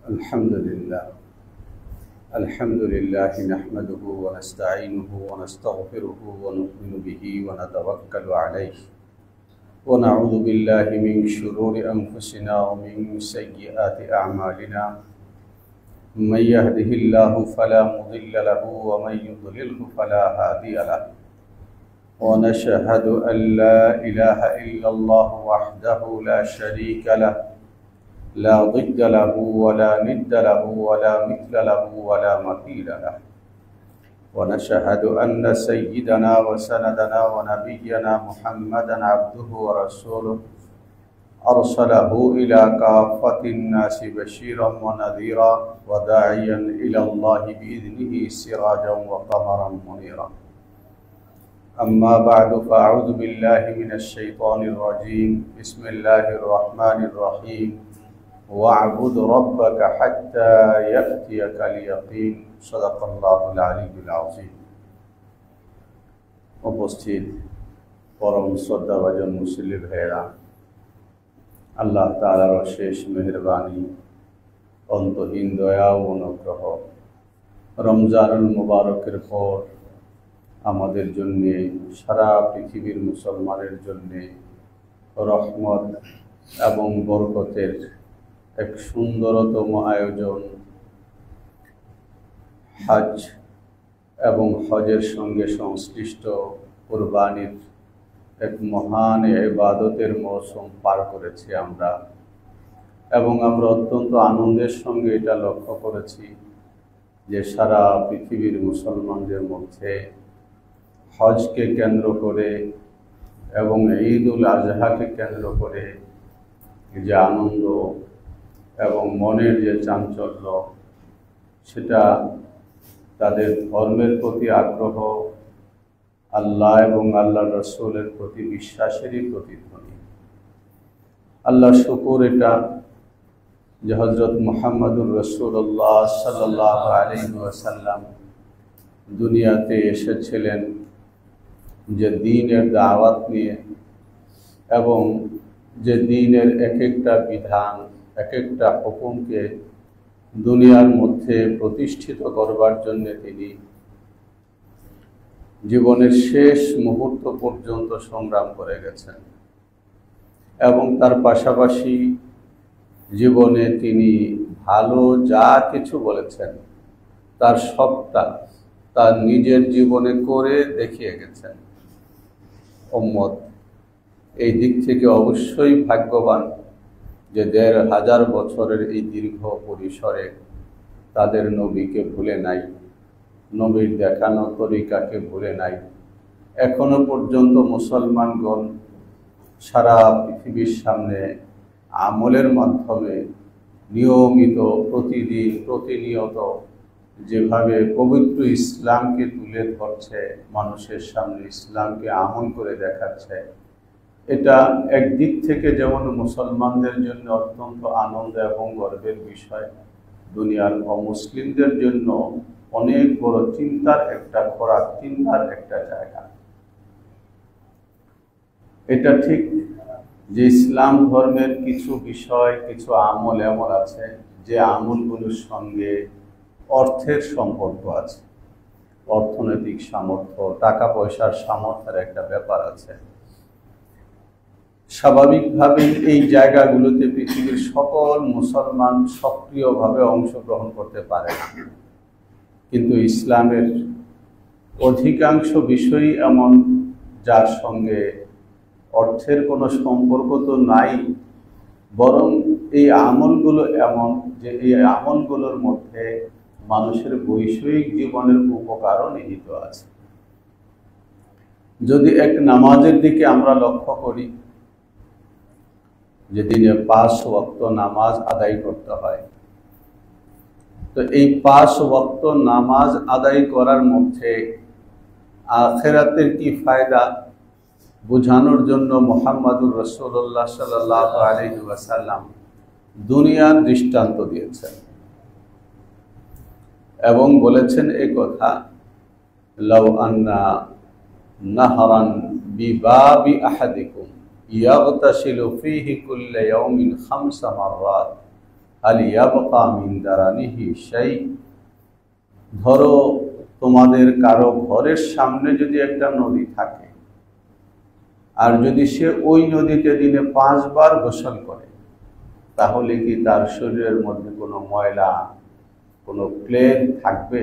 الحمد لله نحمده ونستعينه ونستغفره ونؤمن به ونتوكل عليه ونعوذ بالله من شرور أنفسنا ومن سيئات أعمالنا من يهده الله فلا مضل له ومن يضلله فلا هادي له ونشهد أن لا إله إلا الله وحده لا شريك له لا ضد له ولا ند له ولا مثل له ولا مثيل له ونشهد أن سيدنا وسندنا ونبينا محمدا عبده ورسوله أرسله إلى كافة الناس بشيرا ونذيرا وداعيا إلى الله بإذنه سراجا وقمرا منيرا أما بعد فأعوذ بالله من الشيطان الرجيم بسم الله الرحمن الرحيم واعبد ربك حتى يأتيك اليقين صدق الله العلي العظيم উপস্থিত পরম শ্রদ্ধাভাজন মুসলিম ভাইয়েরা, আল্লাহ তাআলার অশেষ মেহেরবানি, অন্তহীন দয়া ও অনুগ্রহ, রমজানুল মুবারকের পর আমাদের জন্যে, সারা পৃথিবীর মুসলমানের জন্যে রহমত এবং বরকতের এক সুন্দরতম আয়োজন হজ এবং হজের সঙ্গে সংশ্লিষ্ট কুরবানির এক মহান ইবাদতের মৌসুম পার করেছি আমরা, এবং আমরা অত্যন্ত আনন্দের সঙ্গে এটা লক্ষ্য করেছি যে সারা পৃথিবীর মুসলমানদের মধ্যে হজকে কেন্দ্র করে এবং ঈদ উল আজহাকে কেন্দ্র করে যে আনন্দ এবং মনের যে চাঞ্চল্য, সেটা তাদের ধর্মের প্রতি আগ্রহ, আল্লাহ এবং আল্লাহ রসুলের প্রতি বিশ্বাসেরই প্রতিধ্বনি। আল্লাহ শুকুর এটা যে হযরত মুহাম্মদুর রাসূলুল্লাহ সাল্লাল্লাহু আলাইহি ওয়াসাল্লাম দুনিয়াতে এসেছিলেন যে দ্বীনের দাওয়াত নিয়ে, এবং যে দ্বীনের এক একটা বিধান, এক একটা হুকুমকে দুনিয়ার মধ্যে প্রতিষ্ঠিত করবার জন্য তিনি জীবনের শেষ মুহূর্ত পর্যন্ত সংগ্রাম করে গেছেন, এবং তার পাশাপাশি জীবনে তিনি ভালো যা কিছু বলেছেন তার সবটা তার নিজের জীবনে করে দেখিয়ে গেছেন। উম্মত এই দিক থেকে অবশ্যই ভাগ্যবান যে ১৫০০ বছরের এই দীর্ঘ পরিসরে তাদের নবীকে ভুলে নাই, নবীর দেখানো তরিকাকে ভুলে নাই। এখনো পর্যন্ত মুসলমানগণ সারা পৃথিবীর সামনে আমলের মাধ্যমে নিয়মিত প্রতিদিন প্রতিনিয়ত যেভাবে পবিত্র ইসলামকে তুলে ধরছে, মানুষের সামনে ইসলামকে আমল করে দেখাচ্ছে, এটা একদিক থেকে যেমন মুসলমানদের জন্য অত্যন্ত আনন্দ এবং গর্বের বিষয়, দুনিয়ার অমুসলিমদের জন্য অনেক বড় চিন্তার একটা খোরাক, চিন্তার একটা জায়গা। এটা ঠিক যে ইসলাম ধর্মের কিছু বিষয়, কিছু আমল এমন আছে যে আমলগুলোর সঙ্গে অর্থের সম্পর্ক আছে, অর্থনৈতিক সামর্থ্য, টাকা পয়সার সামর্থ্যের একটা ব্যাপার আছে। স্বাভাবিকভাবে এই জায়গাগুলোতে পৃথিবীর সকল মুসলমান সক্রিয়ভাবে অংশগ্রহণ করতে পারে না, কিন্তু ইসলামের অধিকাংশ বিষয়ই এমন যার সঙ্গে অর্থের কোনো সম্পর্ক তো নাই, বরং এই আমলগুলো এমন যে এই আমলগুলোর মধ্যে মানুষের বৈষয়িক জীবনের উপকারও নিহিত আছে। যদি এক নামাজের দিকে আমরা লক্ষ্য করি, যে দিনে ৫ ওয়াক্ত নামাজ আদায় করতে হয়, তো এই ৫ ওয়াক্ত নামাজ আদায় করার মধ্যে আখিরাতের কি ফায়দা বোঝানোর জন্য মুহাম্মদুর রাসূলুল্লাহ সাল্লাল্লাহু আলাইহি ওয়াসাল্লাম দুনিয়ার দৃষ্টান্ত দিয়েছেন এবং বলেছেন এই কথা, লাউ আন্না নাহরান বিবাবি আহাদিকুম ইয়াগতাসিলু ফীহি কুল্লা ইয়াউমিন 5 মাররাত হাল ইয়াবকা মিন দারানিহি শাই, ধরো তোমাদের কারো ঘরের সামনে যদি একটা নদী থাকে, আর যদি সে ওই নদীতে দিনে 5 বার গোসল করে, তাহলে কি তার শরীরের মধ্যে কোনো ময়লা, কোনো প্লেগ থাকবে?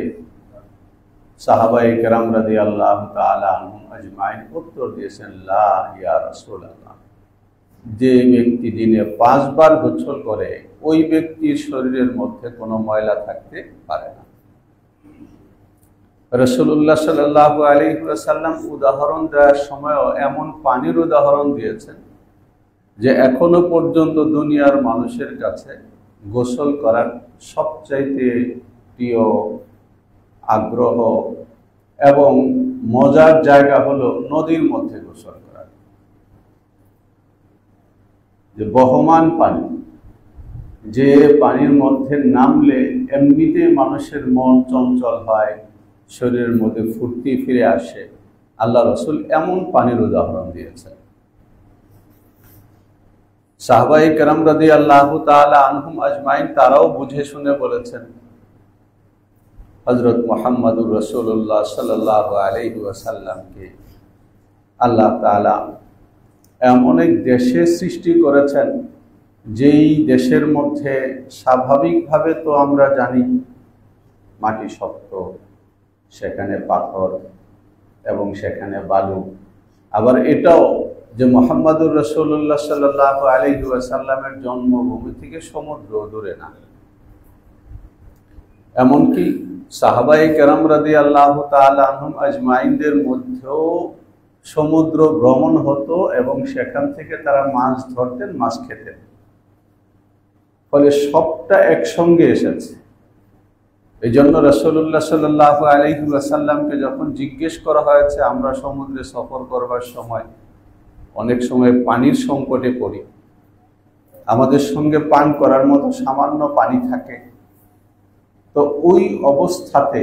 সাহাবায়ে কেরাম রাদিয়াল্লাহু তাআলা আনহুম আজমাইন উত্তর দিয়েছেন, লা ইয়া রাসূলুল্লাহ, যে ব্যক্তি দিনে 5 বার গোসল করে ওই ব্যক্তির শরীরের মধ্যে কোনো ময়লা থাকতে পারে না। রাসূলুল্লাহ সাল্লাল্লাহু আলাইহি ওয়াসাল্লাম উদাহরণ দেওয়ার সময়ও এমন পানির উদাহরণ দিয়েছেন যে এখনো পর্যন্ত দুনিয়ার মানুষের কাছে গোসল করার সবচাইতে প্রিয়, আগ্রহ এবং মজার জায়গা হলো নদীর মধ্যে গোসল করা। যে বহমান পানি, যে পানির মধ্যে নামলে এমনিতে মানুষের মন চঞ্চল হয়, শরীরের মধ্যে ফুর্তি ফিরে আসে, আল্লাহ রাসূল এমন পানির উদাহরণ দিয়েছেন। সাহাবায়ে কেরাম রাদিয়াল্লাহু তাআলা আনহুম আজমাইন তারাও বুঝে শুনে বলেছেন, হযরত মুহাম্মদুর রাসূলুল্লাহ সাল্লাল্লাহু আলাইহি ওয়াসাল্লামকে আল্লাহ তাআলা এমন এক দেশে সৃষ্টি করেছেন, যেই দেশের মধ্যে স্বাভাবিকভাবে তো আমরা জানি মাটি শক্ত, সেখানে পাথর এবং সেখানে বালু। আবার এটাও যে মুহাম্মদুর রাসূলুল্লাহ সাল্লাল্লাহু আলাইহি ওয়াসাল্লামের জন্মভূমি থেকে সমুদ্র দূরে না। এমনকি সাহাবায়ে কেরাম রাদিয়াল্লাহু তাআলা আনহুম আজমাইনদের মধ্যেও সমুদ্র ভ্রমণ হতো এবং সেখান থেকে তারা মাছ ধরতেন, মাছ খেতেন। ফলে সবটা একসঙ্গে এসেছে। এই জন্য রাসূলুল্লাহ সাল্লাল্লাহু আলাইহি ওয়াসাল্লামকে যখন জিজ্ঞেস করা হয়েছে, আমরা সমুদ্রে সফর করবার সময় অনেক সময় পানির সংকটে পড়ি, আমাদের সঙ্গে পান করার মতো সামান্য পানি থাকে, তো ওই অবস্থাতে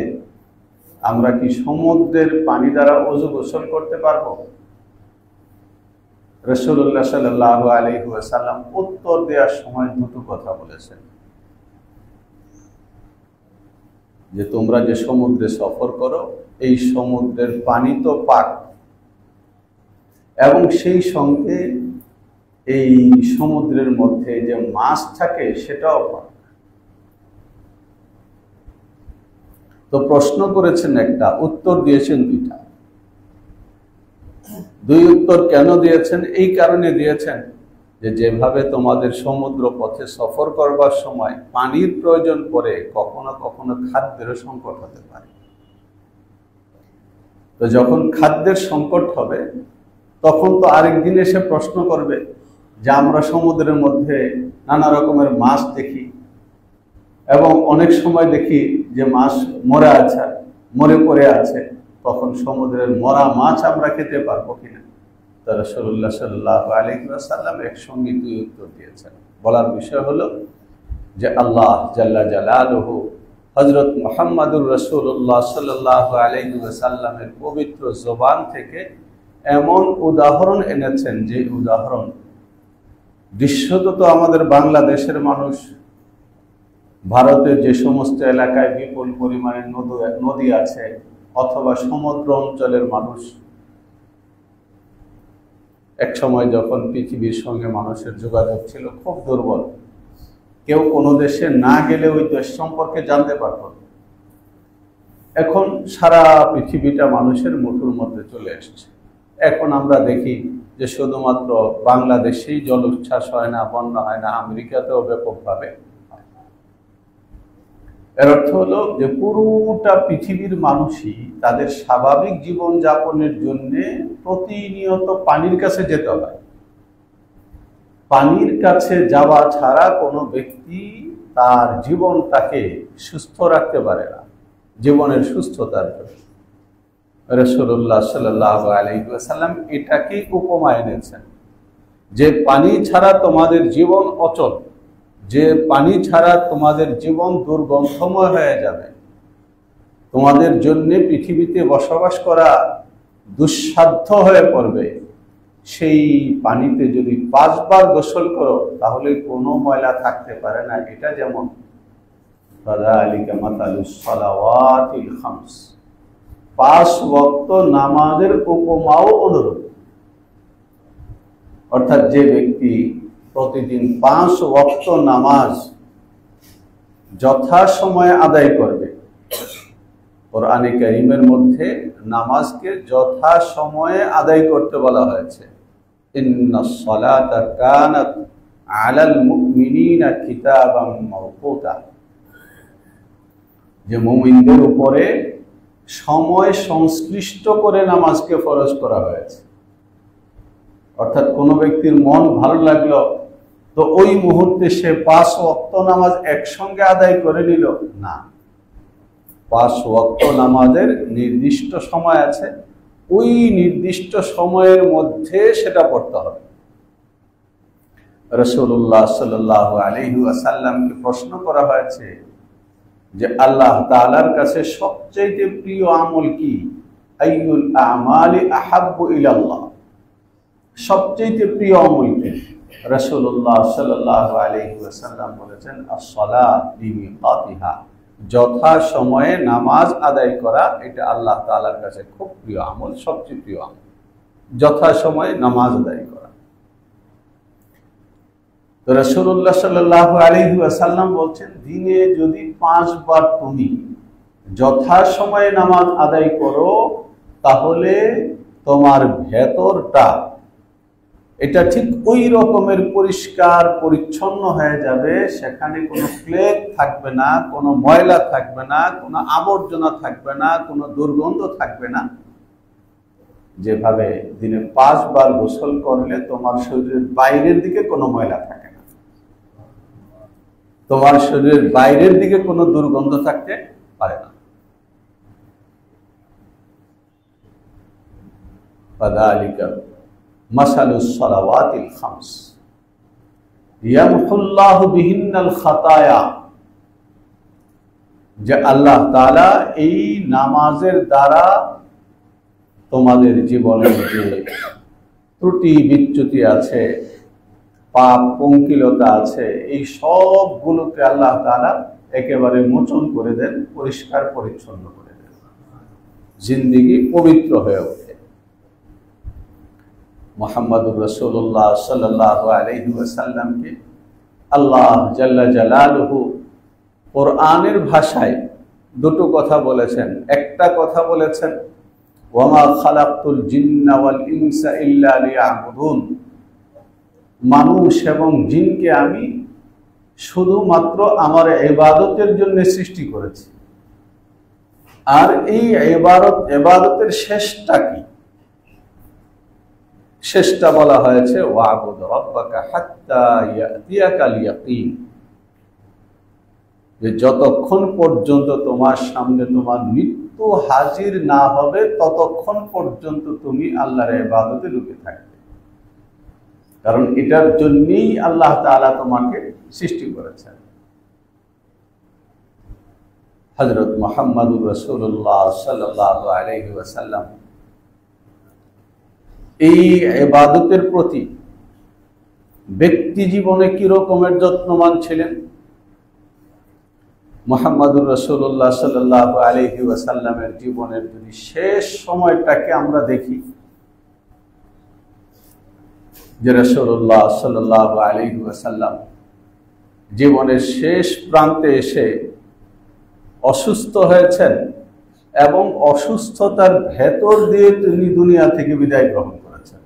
আমরা কি সমুদ্রের পানি দ্বারা ওযু গোসল করতে পারবো? রাসূলুল্লাহ সাল্লাল্লাহু আলাইহি ওয়াসাল্লাম উত্তর দেওয়ার সময় দুটো কথা বলেছেন, যে তোমরা যে সমুদ্রে সফর করো, এই সমুদ্রের পানি তো পাক, এবং সেই সঙ্গে এই সমুদ্রের মধ্যে যে মাছ থাকে সেটাও পাক। তো প্রশ্ন করেছেন একটা, উত্তর দিয়েছেন দুইটা। দুই উত্তর কেন দিয়েছেন? এই কারণে দিয়েছেন যে যেভাবে তোমাদের সমুদ্র পথে সফর করবার সময় পানির প্রয়োজন পড়ে, কখনো কখনো খাদ্যের সংকট হতে পারে। তো যখন খাদ্যের সংকট হবে, তখন তো আরেকদিন এসে প্রশ্ন করবে যে আমরা সমুদ্রের মধ্যে নানা রকমের মাছ দেখি, এবং অনেক সময় দেখি যে মাছ মরে পড়ে আছে, তখন সমুদ্রের মরা মাছ আমরা খেতে পারবো কিনা? তো রাসূলুল্লাহ সাল্লাল্লাহু আলাইহি ওয়াসাল্লাম একসঙ্গে দুই উত্তর দিয়েছেন। বলার বিষয় হলো যে আল্লাহ জাল্লা জালালুহু হযরত মুহাম্মদুর রাসূলুল্লাহ সাল্লাল্লাহু আলাইহি ওয়াসাল্লামের পবিত্র জবান থেকে এমন উদাহরণ এনেছেন, যে উদাহরণ দৃশ্যত তো আমাদের বাংলাদেশের মানুষ, ভারতের যে সমস্ত এলাকায় বিপুল পরিমাণে নদী আছে, অথবা সমুদ্র অঞ্চলের মানুষ, এক সময় যখন পৃথিবীর সঙ্গে মানুষের যোগাযোগ ছিল খুব দুর্বল, কেউ কোনো দেশে না গেলে ওই দেশ সম্পর্কে জানতে পারত না। এখন সারা পৃথিবীটা মানুষের মুঠোর মধ্যে চলে এসেছে। এখন আমরা দেখি যে শুধুমাত্র বাংলাদেশেই জলোচ্ছ্বাস হয় না, বন্যা হয় না, আমেরিকাতেও ব্যাপকভাবে। এর অর্থ হলো যে পুরোটা পৃথিবীর মানুষই তাদের স্বাভাবিক জীবন যাপনের জন্য প্রতিনিয়ত পানির কাছে যেতে হয়। পানির কাছে যাওয়া ছাড়া কোনো ব্যক্তি তার জীবনটাকে সুস্থ রাখতে পারে না, জীবনের সুস্থতার জন্য। রাসূলুল্লাহ সাল্লাল্লাহু আলাইহি ওয়াসাল্লাম এটাকে উপমা এনেছেন যে পানি ছাড়া তোমাদের জীবন অচল, যে পানি ছাড়া তোমাদের জীবন দুর্গন্ধময় হয়ে যাবে, তোমাদের জন্য পৃথিবীতে বসবাস করা দুঃসাধ্য হয়ে পড়বে। সেই পানিতে যদি 5 বার গোসল করো তাহলে কোনো ময়লা থাকতে পারে না। এটা যেমন ফাযালিকা মাতালুস সালাওয়াতিল খামস, 5 ওয়াক্ত নামাজের উপমাও অনুরূপ। অর্থাৎ যে ব্যক্তি প্রতিদিন 5 ওয়াক্ত নামাজ যথাসময়ে আদায় করবে, কোরআনে কারীমের মধ্যে নামাজকে যথাসময়ে আদায় করতে বলা হয়েছে। ইন্নাস সালাতা কানাত আলাল মুমিনিনা কিতাবাম মাওকুতা, যে মুমিনদের উপরে সময় সংশ্লিষ্ট করে নামাজকে ফরজ করা হয়েছে। অর্থাৎ কোনো ব্যক্তির মন ভালো লাগলো তো ওই মুহূর্তে সে 5 ওয়াক্ত নামাজ একসঙ্গে আদায় করে নিল না। 5 ওয়াক্ত নামাজের নির্দিষ্ট সময় আছে, ওই নির্দিষ্ট সময়ের মধ্যে সেটা পড়তে হবে। রাসূলুল্লাহ সাল্লাল্লাহু আলাইহি ওয়াসাল্লামকে প্রশ্ন করা হয়েছে যে আল্লাহ তাআলার কাছে সবচেয়ে প্রিয় আমল কি? আইয়ুল আমালি আহাব্বু ইলাল্লাহ, সবচেয়ে প্রিয় আমল কি? রাসূলুল্লাহ সাল্লাল্লাহু আলাইহি ওয়াসাল্লাম বলেছেন as-সালাত লিমিকাতিহা, যথা সময়ে নামাজ আদায় করা এটা আল্লাহ তাআলার কাছে খুব প্রিয় আমল, সবচেয়ে প্রিয় আমল, যথা সময়ে নামাজ আদায় করা। তো রাসূলুল্লাহ সাল্লাল্লাহু আলাইহি ওয়াসাল্লাম বলছেন দিনে যদি 5 বার তুমি যথা সময়ে নামাজ আদায় করো তাহলে তোমার ভেতরটা এটা ঠিক ওই রকমের পরিষ্কার পরিচ্ছন্ন হয়ে যাবে, সেখানে কোনো প্লেগ থাকবে না, কোনো ময়লা থাকবে না, কোনো আবর্জনা থাকবে না, কোনো দুর্গন্ধ থাকবে না। যেভাবে দিনে 5 বার গোসল করলে তোমার শরীরের বাইরের দিকে কোনো ময়লা থাকে না, তোমার শরীরের বাইরের দিকে কোনো দুর্গন্ধ থাকতে পারে না। ফাযালিকা মাসালুস সালাওয়াতিল খামস ইয়ামহুল্লাহু বিহিন্নাল খাতায়া, যে আল্লাহ তাআলা এই নামাজের দ্বারা তোমাদের জীবনের যে ত্রুটি বিচ্যুতি আছে, পাপ পঙ্কিলতা আছে, এই সবগুলোকে আল্লাহ তাআলা একেবারে মোচন করে দেন, পরিষ্কার পরিচ্ছন্ন করে দেন, জিন্দেগি পবিত্র হয়ে ওঠে। মুহাম্মদুর রাসূলুল্লাহ সাল্লাল্লাহু আলাইহি ওয়াসাল্লামকে আল্লাহ জাল্লা জালালুহু কোরআনের ভাষায় দুটো কথা বলেছেন। একটা কথা বলেছেন ওয়ামা খালাকতুল জিন্না ওয়াল ইনসা ইল্লা লিয়াবুদুন, মানুষ এবং জিনকে আমি শুধুমাত্র আমার ইবাদতের জন্য সৃষ্টি করেছি। আর এই ইবাদতের শেষটা কি? শেষটা বলা হয়েছে ওয়াবুদ রাব্বাকা হাত্তা ইয়াতিয়াকাল ইয়াকিন, যে যতক্ষণ পর্যন্ত তোমার সামনে তোমার মৃত্যু হাজির না হবে ততক্ষণ পর্যন্ত তুমি আল্লাহর ইবাদতে ডুবে থাকবে। কারণ এটার জন্যই আল্লাহ তাআলা তোমাকে সৃষ্টি করেছেন। হযরত মুহাম্মদুর রাসূলুল্লাহ সাল্লাল্লাহু আলাইহি ওয়াসাল্লাম এই ইবাদতের প্রতি ব্যক্তি জীবনে কি রকমের যত্নবান ছিলেন? মুহাম্মদুর রাসূলুল্লাহ সাল্লাল্লাহু আলাইহি ওয়াসাল্লামের জীবনের যদি শেষ সময়টাকে আমরা দেখি, যে রাসূলুল্লাহ সাল্লাল্লাহু আলাইহি ওয়াসাল্লাম জীবনের শেষ প্রান্তে এসে অসুস্থ হয়েছেন এবং অসুস্থতার ভেতর দিয়ে তিনি দুনিয়া থেকে বিদায় গ্রহণ করেছেন।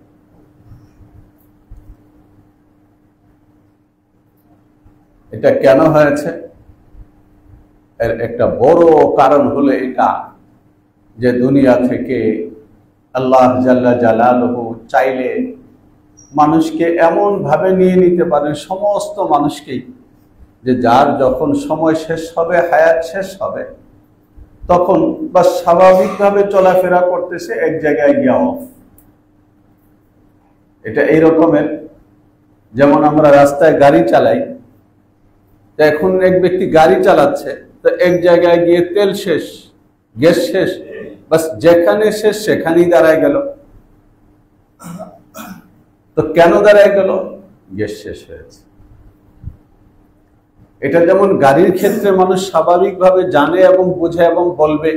এটা কেন হয়েছে? এর একটা বড় কারণ হলো এটা যে দুনিয়া থেকে আল্লাহ জাল্লা জালালুহু চাইলে মানুষকে এমন ভাবে নিয়ে নিতে পারেন, সমস্ত মানুষকেই, যে যার যখন সময় শেষ হবে, হায়াত শেষ হবে, তখন বা স্বাভাবিকভাবে চলাফেরা করতেছে, এক জায়গায় গিয়া অফ। এটা এই রকমের, যেমন আমরা রাস্তায় গাড়ি চালাই, এখন এক ব্যক্তি গাড়ি চালাচ্ছে, তো এক জায়গায় গিয়ে তেল শেষ, গ্যাস শেষ, বাস যেখানে শেষ সেখানেই দাঁড়ায় গেল। তো কেন দাঁড়ায় গেল? গ্যাস শেষ হয়েছে। এটা যেমন গাড়ির ক্ষেত্রে মানুষ স্বাভাবিকভাবে জানে এবং বোঝে এবং বলবে,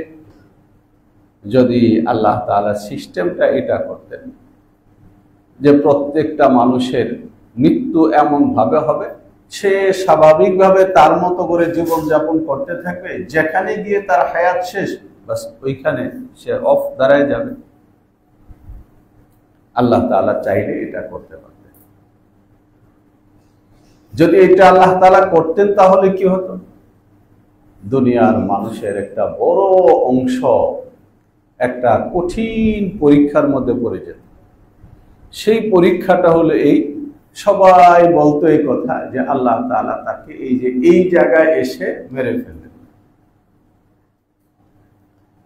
যদি আল্লাহ তাআলা সিস্টেমটা এটা করতেন যে প্রত্যেকটা মানুষের মৃত্যু এমন ভাবে হবে, সে স্বাভাবিকভাবে তার মতো করে জীবনযাপন করতে থাকবে, যেখানে গিয়ে তার হায়াত শেষ, বাস ওইখানে সে অফ দাঁড়ায় যাবে। আল্লাহ তাআলা চাইলে এটা করতে পারতেন। যদি এটা আল্লাহ তাআলা করতেন তাহলে কি হতো? দুনিয়ার মানুষের একটা বড় অংশ একটা কঠিন পরীক্ষার মধ্যে পড়ে যেত। সেই পরীক্ষাটা হলো এই, সবাই বলতো এই কথা যে আল্লাহ তাআলা তাকে এই জায়গায় এসে মেরে ফেললেন।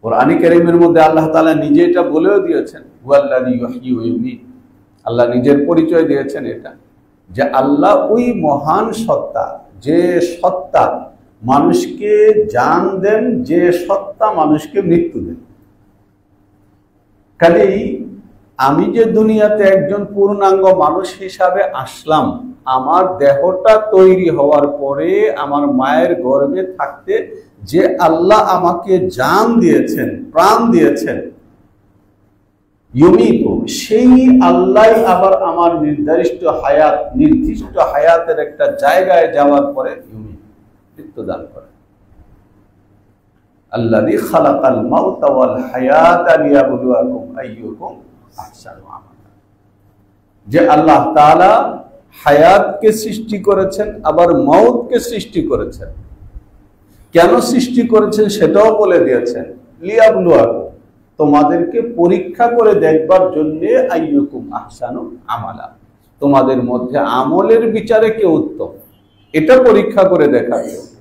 কোরআনে কারীমের মধ্যে আল্লাহ তাআলা নিজে এটা বলেও দিয়েছেন, হুয়াল্লাযী ইউহয়ী ওয়া ইউমীত। আল্লাহ নিজের পরিচয় দিয়েছেন এটা, যে আল্লাহ ওই মহান সত্তা, যে সত্তা মানুষকে জান দেন, যে সত্তা মানুষকে মৃত্যু দেন। কাজেই আমি যে দুনিয়াতে একজন পূর্ণাঙ্গ মানুষ হিসাবে আসলাম, আমার দেহটা তৈরি হওয়ার পরে আমার মায়ের গর্ভে থাকতে যে আল্লাহ আমাকে জান দিয়েছেন, প্রাণ দিয়েছেন, ইউমিতু, সেই আল্লাহ আবার আমার নির্দিষ্ট হায়াতের একটা জায়গায় যাওয়ার পরে মৃত্যু দান করে। আল্লাযী খালাকাল মাউতা ওয়াল হায়াতা লিয়াবলুয়াকুম আইয়ুকুম আহসানু আমালা। যে আল্লাহ তাআলা হায়াতকে সৃষ্টি করেছেন, আবার মওতকে সৃষ্টি করেছেন। কেন সৃষ্টি করেছেন সেটাও বলে দিয়েছেন, লিয়াবলুয়াকুম, তোমাদেরকে পরীক্ষা করে দেখবার জন্য, আইয়ুকুম আহসানু আমালা, তোমাদের মধ্যে আমলের বিচারে কে উত্তম, এটা পরীক্ষা করে দেখার জন্য।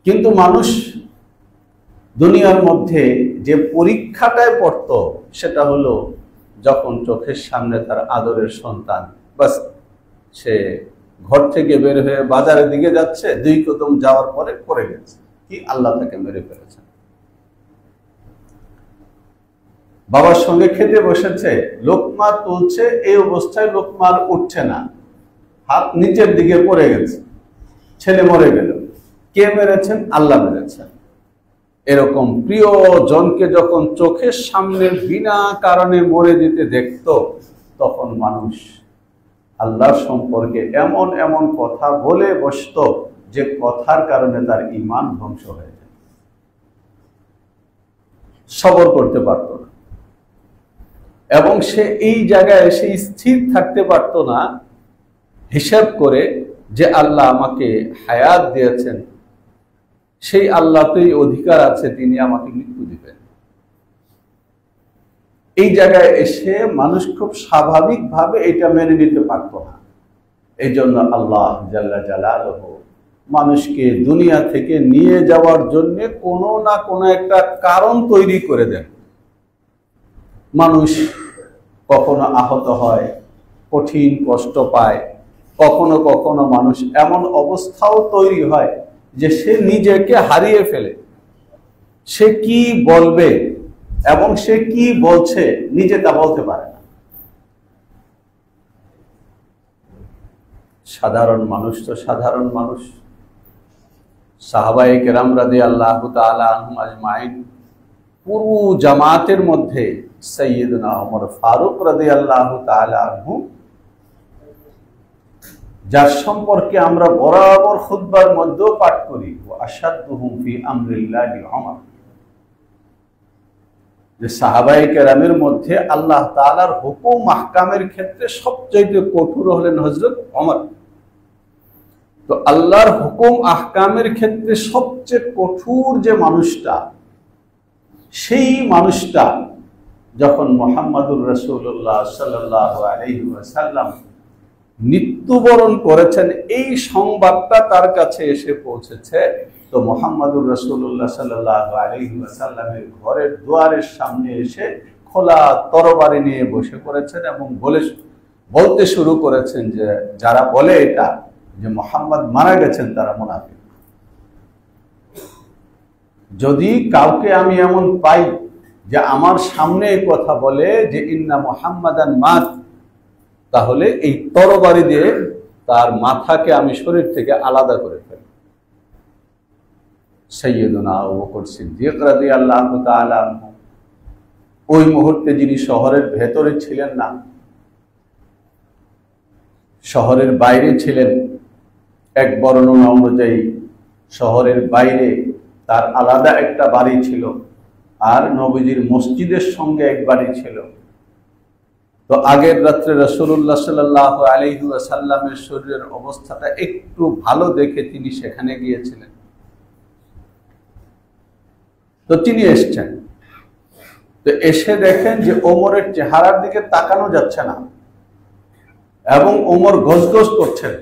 কিন্তু মানুষ দুনিয়ার মধ্যে যে পরীক্ষাটায় পড়তো সেটা হলো যখন চোখের সামনে তার আদরের সন্তান, বাস সে ঘর থেকে বের হয়ে বাজারের দিকে যাচ্ছে, 2 কদম যাওয়ার পরে পড়ে গেছে, কি আল্লাহ তাকে মেরে ফেলেছেন। বাবার সঙ্গে খেতে বসেছে, লোকমা তুলছে, এই অবস্থায় লোকমার উঠছে না, হাত নিচের দিকে পড়ে গেছে, ছেলে মরে গেল। কে মেরেছেন? আল্লাহ মেরেছেন। এরকম প্রিয় জনকে যখন চোখের সামনে বিনা কারণে মরে যেতে দেখত, তখন মানুষ আল্লাহর সম্পর্কে এমন এমন কথা বলে বসত যে কথার কারণে তার ঈমান ধ্বংস হয়ে যায়, সবর করতে পারত না, এবং সে এই জায়গায় এসে স্থির থাকতে পারত না, হিসাব করে যে আল্লাহ আমাকে হায়াত দিয়েছেন, সেই আল্লাহতেই অধিকার আছে, তিনি আমাকে মৃত্যু দিবেন। এই জায়গায় এসে মানুষ খুব স্বাভাবিকভাবে এটা মেনে নিতে পারত না। এই জন্য আল্লাহ জাল্লা জালালুহু মানুষকে দুনিয়া থেকে নিয়ে যাওয়ার জন্য কোনো না কোনো একটা কারণ তৈরি করে দেন। মানুষ কখনো আহত হয়, কঠিন কষ্ট পায়, কখনো কখনো মানুষ এমন অবস্থাও তৈরি হয় যে সে নিজেকে হারিয়ে ফেলে। সে কি বলবে এবং সে কি বলছে নিজে তা বলতে পারে না। সাধারণ মানুষ তো সাধারণ মানুষ। সাহাবায়ে কেরাম রাদিয়াল্লাহু তাআলা আনহুম আজমাইন, পুরো জামাতের মধ্যে সাইয়্যিদনা ওমর ফারুক রাদিয়াল্লাহু তাআলা আনহু, যার সম্পর্কে আমরা বরাবর খুতবার মধ্যেও পাঠ করি, আশাদ্দুহুম ফি আমরিল্লাহি ওমর, যে সাহাবায়ে কেরামের মধ্যে আল্লাহ তাআলার হুকুম আহকামের ক্ষেত্রে সবচেয়ে কঠোর হলেন হযরত ওমর। তো আল্লাহর হুকুম আহকামের ক্ষেত্রে সবচেয়ে কঠোর যে মানুষটা, সেই মানুষটা যখন মুহাম্মদুর রাসূলুল্লাহ সাল্লাল্লাহু আলাইহি ওয়াসাল্লাম মৃত্যুবরণ করেছেন, এই সংবাদটা তার কাছে এসে পৌঁছেছে, তো মুহাম্মদুর রাসূলুল্লাহ সাল্লাল্লাহু আলাইহি ওয়াসাল্লামের ঘরের দুয়ারের সামনে এসে খোলা তরবারি নিয়ে বসে পড়েছেন এবং বলতে শুরু করেছেন যে যারা বলে এটা যে মুহাম্মদ মারা গেছেন তারা মুনাফিক। যদি কাউকে আমি এমন পাই যে আমার সামনে এই কথা বলে যে ইন্না মুহাম্মাদান মাত, তাহলে এই তরবারি দিয়ে তার মাথাকে আমি শরীর থেকে আলাদা করে ফেলি। সাইয়্যিদুনা আবু বকর সিদ্দিক রাদিয়াল্লাহু তাআলা আনহু ওই মুহূর্তে যিনি শহরের ভেতরে ছিলেন না, শহরের বাইরে ছিলেন। এক বর্ণনা অনুযায়ী শহরের বাইরে তার আলাদা একটা বাড়ি ছিল, আর নবীজির মসজিদের সঙ্গে এক বাড়ি ছিল। তো আগের রাত্রে রাসূলুল্লাহ সাল্লাল্লাহু আলাইহি ওয়াসাল্লামের শরীরের অবস্থাটা একটু ভালো দেখে তিনি সেখানে গিয়েছিলেন। তো তিনি এসছেন, তো এসে দেখেন যে ওমরের চেহারার দিকে তাকানো যাচ্ছে না এবং ওমর গজগজ করছেন।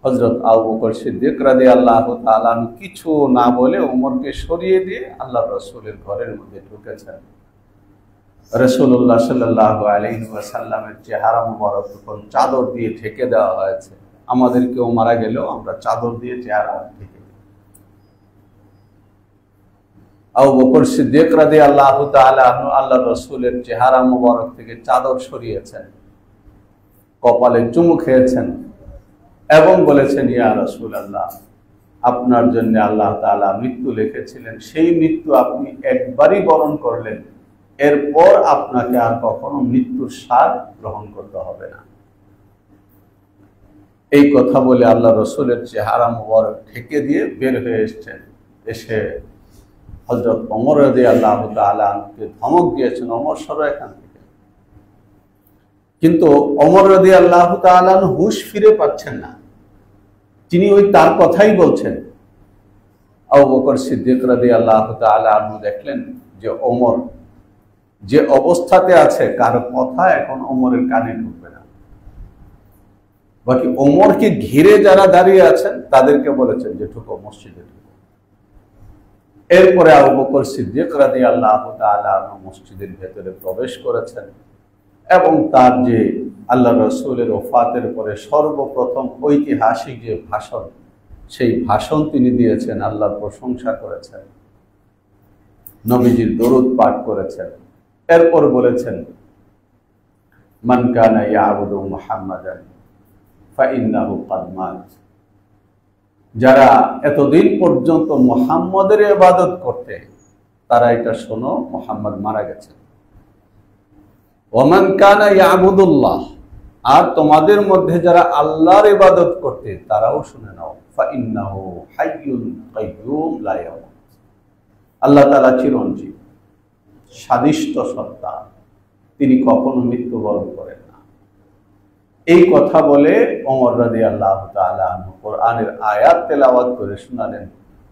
হযরত আবু বকর সিদ্দিক রাদিয়াল্লাহু তাআলা কিছু না বলে ওমরকে সরিয়ে দিয়ে আল্লাহর রাসূলের ঘরের মধ্যে ঢুকেছেন। রাসূলুল্লাহ সাল্লাল্লাহু আলাইহি ওয়াসাল্লামের চেহারা মুবারক তখন চাদর দিয়ে ঢেকে দেওয়া হয়েছে। আমাদের কেউ মারা গেলেও আমরা চাদর দিয়ে চেহারা ঢেকে দিই। আবু বকর সিদ্দিক রাদিয়াল্লাহু তাআলা আল্লাহর রাসূলের চেহারা মুবারক থেকে চাদর সরিয়েছেন, কপালে চুমু খেয়েছেন এবং বলেছেন, ইয়া রাসূলুল্লাহ, আপনার জন্য আল্লাহ তাআলা মৃত্যু লিখেছিলেন, সেই মৃত্যু আপনি একবারই বরণ করলেন, এরপর আপনাকে আর কখনো মৃত্যুর স্বাদ গ্রহণ করতে হবে না। এই কথা বলে আল্লাহ রাসূলের চেহারা মুবারক ঢেকে দিয়ে বের হয়ে এসেছেন। এসে হযরত ওমর রাদিয়াল্লাহু তাআলা আনহুকে ধমক দিয়েছেন, ওমর সরো এখান থেকে। কিন্তু ওমর রাদিয়াল্লাহু তাআলা আনহু হুঁশ ফিরে পাচ্ছেন না, তিনি ওই তার কথাই বলছেন। আবু বকর সিদ্দিক রাদিয়াল্লাহু তাআলা আনহু দেখলেন যে ওমর যে অবস্থাতে আছে, কারো কথা এখন ওমরের কানে ঢুকবে না। বাকি ওমরকে ঘিরে যারা দাঁড়িয়ে আছেন তাদেরকে বলেছেন যে ঢুকো, মসজিদে ঢুকো। এরপরে আবু বকর সিদ্দিক রাদিয়াল্লাহু তাআলা আনহু মসজিদের ভেতরে প্রবেশ করেছেন এবং তার যে আল্লাহ রাসূলের ওফাতের পরে সর্বপ্রথম ঐতিহাসিক যে ভাষণ, সেই ভাষণ তিনি দিয়েছেন, আল্লাহর প্রশংসা করেছেন, নবীজির দরুদ পাঠ করেছেন। এরপর বলেছেন, মান কানা ইয়াবুদু মুহাম্মাদান ফাইন্নাহু ক্বাদ মাত। যারা এতদিন পর্যন্ত মুহাম্মদের ইবাদত করতে, তারা এটা শোনো, মুহাম্মদ মারা গেছেন। ওমান কানা ইয়াবুদুল্লাহ, আর তোমাদের মধ্যে যারা আল্লাহর ইবাদত করতে, তারাও শুনে নাও, ফাইন্নাহু হাইয়ুন কাইয়্যুম লা ইয়ামুত। আল্লাহ তাআলা চিরঞ্জীব, সাদিষ্ট সত্তা, তিনি কখনো মৃত্যুবরণ করেন না। এই কথা বলে ওমর রাদিয়াল্লাহু তাআলা আনহু কোরআনের আয়াত তেলাওয়াত করে শোনালেন,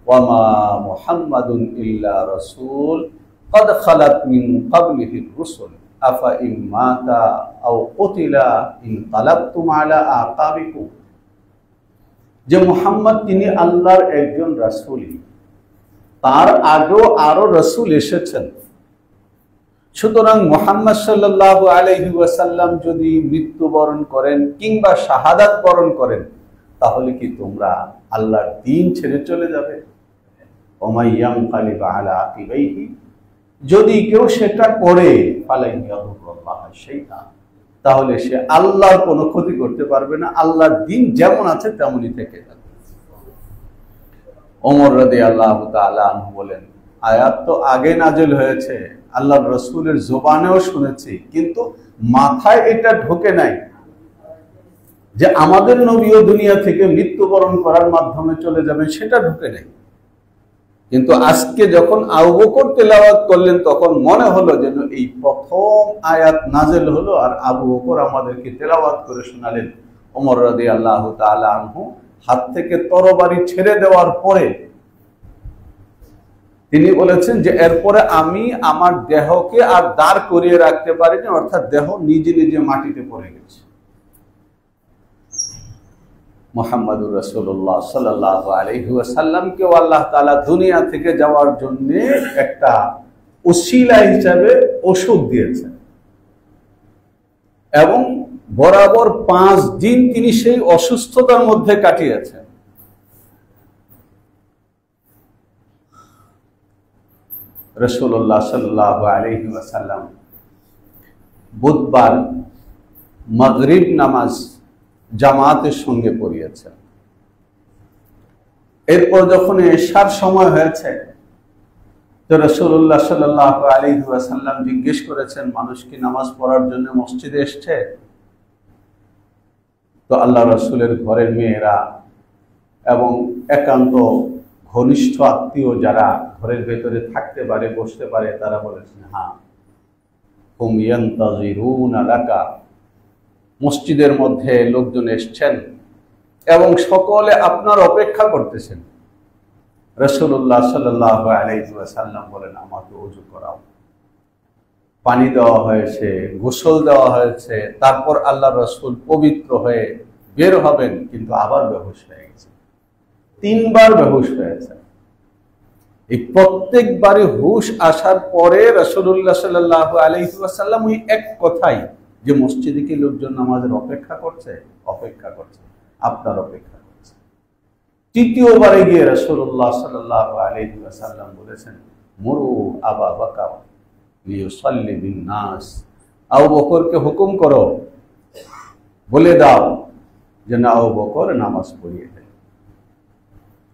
ওয়া মা মুহাম্মাদুন ইল্লা রাসূল ক্বাদ খালাত মিন ক্বাবলিহির রুসুল আফা ইন মাতা আও কুতিলা ইনকালাবতুম আলা আকাবিকুম। যে মুহাম্মদ তিনি আল্লাহর একজন রাসূলই, তার আগেও আরো রাসূল এসেছেন। সুতরাং মুহাম্মদ সাল্লাল্লাহু আলাইহি ওয়াসাল্লাম যদি মৃত্যুবরণ করেন কিংবা শাহাদাত বরণ করেন, তাহলে কি তোমরা আল্লাহর দ্বীন ছেড়ে চলে যাবে? ওমাইয়াম কালিবা আলা আকিবাইহি, যদি কেউ সেটা করে, ফালাইয়াদুল্লাহ শাইআ, তাহলে সে আল্লাহর কোনো ক্ষতি করতে পারবে না, আল্লাহর দ্বীন যেমন আছে তেমনই থেকে যাবে। ওমর রাদিয়াল্লাহু তাআলা আনহু বলেন, আয়াত তো আগে নাজিল হয়েছে, আল্লাহর রাসূলের জবানেও শুনেছি, কিন্তু মাথায় এটা ঢোকে নাই যে আমাদের নবীও দুনিয়া থেকে মৃত্যুবরণ করার মাধ্যমে চলে যাবেন, সেটা ঢোকে নাই। কিন্তু আজকে যখন আবু বকর তেলাওয়াত করলেন, তখন মনে হলো যেন এই প্রথম আয়াত নাজিল হলো আর আবু বকর আমাদেরকে তেলাওয়াত করে শোনালেন। ওমর রাদিয়াল্লাহু তাআলা আনহু হাত থেকে তরবারি ছেড়ে দেওয়ার পরে তিনি বলেছেন যে এরপরে আমি আমার দেহকে আর দাঁড় করিয়ে রাখতে পারিনি, অর্থাৎ দেহ নিজে নিজে মাটিতে পড়ে গেছে। মুহাম্মদুর রাসূলুল্লাহ সাল্লাল্লাহু আলাইহি ওয়াসাল্লামকে আল্লাহ তাআলা দুনিয়া থেকে যাওয়ার জন্য একটা ওসিলা হিসাবে ওষুধ দিয়েছেন এবং বরাবর 5 দিন তিনি সেই অসুস্থতার মধ্যে কাটিয়েছেন। রাসূলুল্লাহ সাল্লাল্লাহু আলাইহি ওয়াসাল্লাম বুধবার মাগরিব নামাজ জামাতের সঙ্গে পড়িয়েছেন। এরপর যখন এশার সময় হয়েছে তো রাসূলুল্লাহ সাল্লাল্লাহু আলাইহি ওয়াসাল্লাম জিজ্ঞেস করেছেন, মানুষ কি নামাজ পড়ার জন্য মসজিদে এসছে? তো আল্লাহ রাসূলের ঘরের মেয়েরা এবং একান্ত ঘনিষ্ঠ আত্মীয় যারা ঘরের ভেতরে থাকতে পারে, বসতে পারে, তারা বলেছেন, হ্যাঁ, হুম ইয়ান্তাযিরুনা লাকা, মসজিদের মধ্যে লোকজন এসছেন এবং সকলে আপনার অপেক্ষা করতেছেন। রাসূলুল্লাহ সাল্লাল্লাহু আলাইহি ওয়াসাল্লাম বলেন, আমাকে ওযু করাও। পানি দেওয়া হয়েছে, গোসল দেওয়া হয়েছে, তারপর আল্লাহ রাসূল পবিত্র হয়ে বের হবেন, কিন্তু আবার বেহুশ হয়ে গেছে। 3 বার বেহুশ হয়েছে। এই প্রত্যেকবারই হুশ আসার পরে রাসূলুল্লাহ সাল্লাল্লাহু আলাইহি ওয়াসাল্লাম ওই এক কথাই, যে মসজিদে কি লোকজন নামাজের অপেক্ষা করছে? অপেক্ষা করছে, আপনার অপেক্ষা করছে। তৃতীয়বারে গিয়ে রাসূলুল্লাহ সাল্লাল্লাহু আলাইহি ওয়াসাল্লাম বলেছেন, মুরু আবা বকর লিয়ুসাল্লি বিন নাস, আবু বকরকে হুকুম করো, বলে দাও যে না, আবু বকর নামাজ পড়িয়ে দেয়।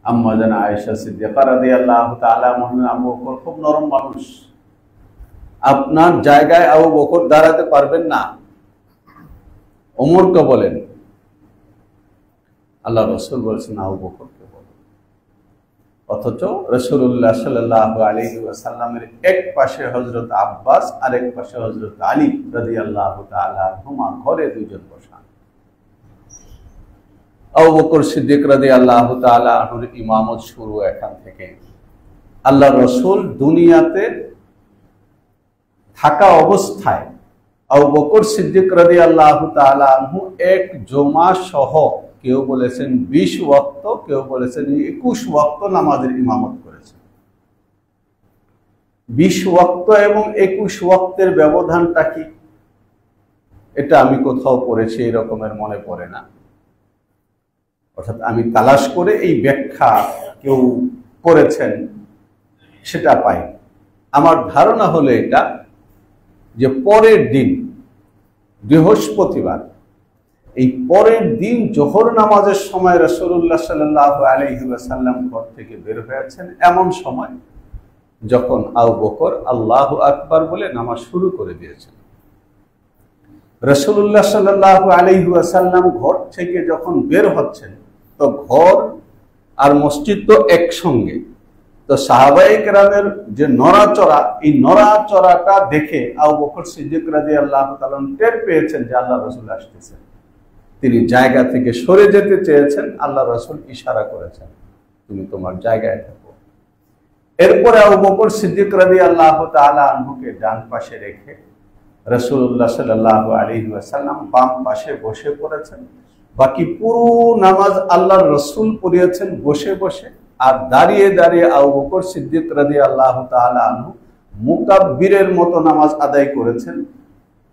আম্মা জান আয়েশা সিদ্দিকা রাদিয়াল্লাহু তাআলা আনহা, আবু বকর খুব নরম মানুষ, আপনার জায়গায় আবু বকর দাঁড়াতে পারবেন না, ওমরকে বলেন। আল্লাহ রাসূল বলেছেন, আবু বকরকে বলেন। অথচ রাসূলুল্লাহ সাল্লাল্লাহু আলাইহি ওয়াসাল্লামের এক পাশে হযরত আব্বাস আর এক পাশে হযরত আলী রাদিয়াল্লাহু তাআলা আনহুমা, ঘরে দুইজন বসা। আবু বকর সিদ্দিক রাদিয়াল্লাহু তাআলা আনহুর ইমামত শুরু এখান থেকে। আল্লাহ রাসূল দুনিয়াতে থাকা অবস্থায় আবু বকর সিদ্দিক রাদিয়াল্লাহু তাআলা আনহু এক জুমা সহ, কেউ বলেছেন 20 ওয়াক্ত, কেউ বলেছেন 21 ওয়াক্ত নামাজের ইমামত করেছেন। 20 ওয়াক্ত এবং 21 ওয়াক্তের ব্যবধানটা কি, এটা আমি কোথাও পড়েছি, এই রকমের মনে পড়ে না। অর্থাৎ আমি তালাশ করে এই ব্যাখ্যা কেউ করেছেন সেটা পাই। আমার ধারণা হলো এটা, যে পরের দিন বৃহস্পতিবার, এই পরের দিন জোহর নামাজের সময় রাসূলুল্লাহ সাল্লাল্লাহু আলাইহি ওয়াসাল্লাম ঘর থেকে বের হয়েছেন, এমন সময় যখন আবু বকর আল্লাহু আকবার বলে নামাজ শুরু করে দিয়েছেন। রাসূলুল্লাহ সাল্লাল্লাহু আলাইহি ওয়াসাল্লাম ঘর থেকে যখন বের হচ্ছেন, তো ঘর আর মসজিদ তো একসঙ্গে, তো সাহাবায়ে কেরামের যে নড়াচড়া, এই নড়াচড়াটা দেখে আবু বকর সিদ্দিক রাদিয়াল্লাহু তাআলা টের পেয়েছেন যে আল্লাহ রাসূল আসতেছেন। তিনি জায়গা থেকে সরে যেতে চেয়েছেন, আল্লাহ রাসূল ইশারা করেছেন, তুমি তোমার জায়গায় থাকো। এরপরে আবু বকর সিদ্দিক রাদিয়াল্লাহু তাআলা আনহুকে ডান পাশে রেখে রাসূলুল্লাহ সাল্লাল্লাহু আলাইহি ওয়াসাল্লাম বাম পাশে বসে পড়েছেন। বাকি পুরো নামাজ আল্লাহর রাসূল পড়িয়েছেন বসে বসে, আর দাঁড়িয়ে দাঁড়িয়ে আবু বকর সিদ্দিক রাদিয়াল্লাহু তাআলা আনহু মুকাব্বিরের মতো নামাজ আদায় করেছেন।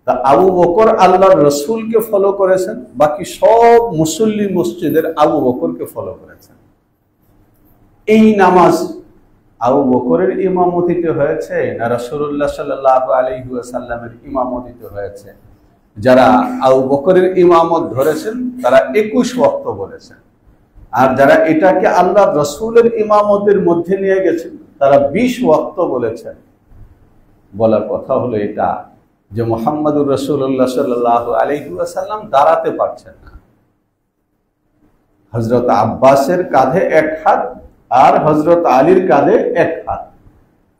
তা আবু বকর আল্লাহর রাসূলকে ফলো করেছেন, বাকি সব মুসল্লি মসজিদের আবু বকরকে ফলো করেছেন। এই নামাজ আবু বকরের ইমামতিতে হয়েছে না রাসূলুল্লাহ সাল্লাল্লাহু আলাইহি ওয়াসাল্লামের ইমামতিতে হয়েছে? যারা আবু বকরের ইমামত ধরেছেন তারা 21 ওয়াক্ত বলেছেন, আর যারা এটাকে আল্লাহর রাসূলের ইমামতের মধ্যে নিয়ে গেছেন তারা 20 ওয়াক্ত বলেছেন। বলার কথা হলো এটা, যে মুহাম্মদুর রাসূলুল্লাহ সাল্লাল্লাহু আলাইহি ওয়াসাল্লাম দাঁড়াতে পারছেন না। হযরত আব্বাসের কাঁধে এক হাত আর হযরত আলীর কাঁধে এক হাত,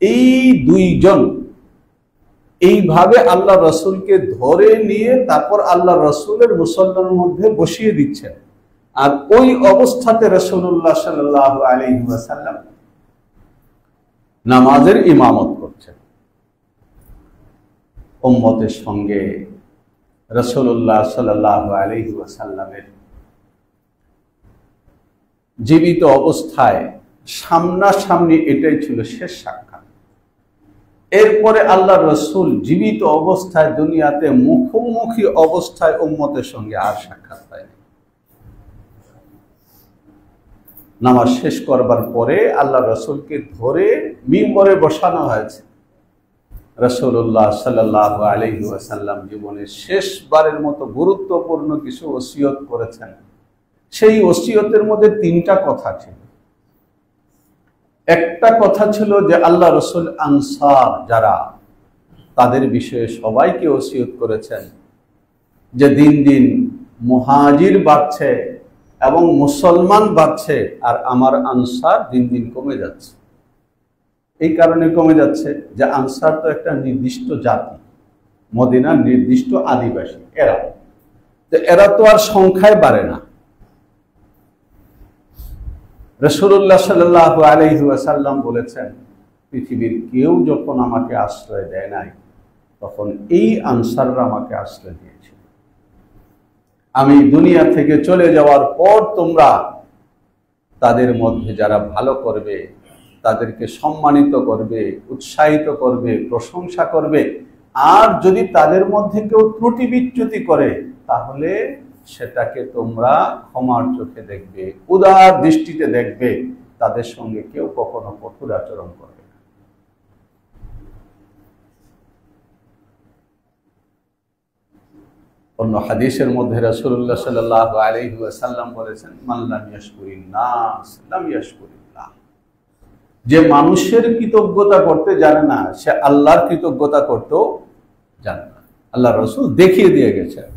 এই দুইজন এইভাবে আল্লাহ রাসূলকে ধরে নিয়ে তারপর আল্লাহ রাসূলের মুসল্লার মধ্যে বসিয়ে দিচ্ছেন, আর ওই অবস্থাতে রাসূলুল্লাহ সাল্লাল্লাহু আলাইহি ওয়াসাল্লাম নামাজের ইমামত করছেন। উম্মতের সঙ্গে রাসূলুল্লাহ সাল্লাল্লাহু আলাইহি ওয়াসাল্লামের জীবিত অবস্থায় সামনাসামনি এটাই ছিল শেষ সাক্ষাৎ। এরপরে আল্লাহর রাসূল জীবিত অবস্থায় দুনিয়াতে মুখোমুখি অবস্থায় উম্মতের সঙ্গে আর সাক্ষাৎ পায়নি। নামাজ শেষ করবার পরে আল্লাহ রসুলকে ধরে মিম্বরে বসানো হয়েছে। রাসূলুল্লাহ সাল্লাল্লাহু আলাইহি ওয়াসাল্লাম জীবনের শেষবারের মতো গুরুত্বপূর্ণ কিছু ওসিয়ত করেছেন। সেই ওসিয়তের মধ্যে তিনটা কথা ছিল। একটা কথা ছিল যে আল্লাহ রসুল আনসার যারা, তাদের বিষয়ে সবাইকে ওসিয়ত করেছেন যে দিন দিন মুহাজির বাড়ছে এবং মুসলমান বাড়ছে, আর আমার আনসার দিন দিন কমে যাচ্ছে। এই কারণে কমে যাচ্ছে যে আনসার তো একটা নির্দিষ্ট জাতি, মদিনার নির্দিষ্ট আদিবাসী, এরা তো আর সংখ্যায় বাড়ে না। রাসূলুল্লাহ সাল্লাল্লাহু আলাইহি ওয়াসাল্লাম বলেছেন, পৃথিবীর কেউ যখন আমাকে আশ্রয় দেয় নাই, তখন এই আনসাররা আমাকে আশ্রয় দিয়েছে। আমি দুনিয়া থেকে চলে যাওয়ার পর তোমরা তাদের মধ্যে যারা ভালো করবে, তাদেরকে সম্মানিত করবে, উৎসাহিত করবে, প্রশংসা করবে, আর যদি তাদের মধ্যে কেউ ত্রুটি বিচ্যুতি করে, তাহলে সেটাকে তোমরা ক্ষমার চোখে দেখবে, উদার দৃষ্টিতে দেখবে, তাদের সঙ্গে কেউ কখনো কঠোর আচরণ করবে না। অন্য হাদিসের মধ্যে রাসূলুল্লাহ সাল্লাল্লাহু আলাইহি ওয়াসাল্লাম বলেছেন, মান লাম ইয়াশকুরিন নাস লাম ইয়াশকুরিল্লাহ। যে মানুষের কৃতজ্ঞতা করতে জানে না, সে আল্লাহর কৃতজ্ঞতা করতেও জানে না। আল্লাহ রাসূল দেখিয়ে দিয়ে গেছেন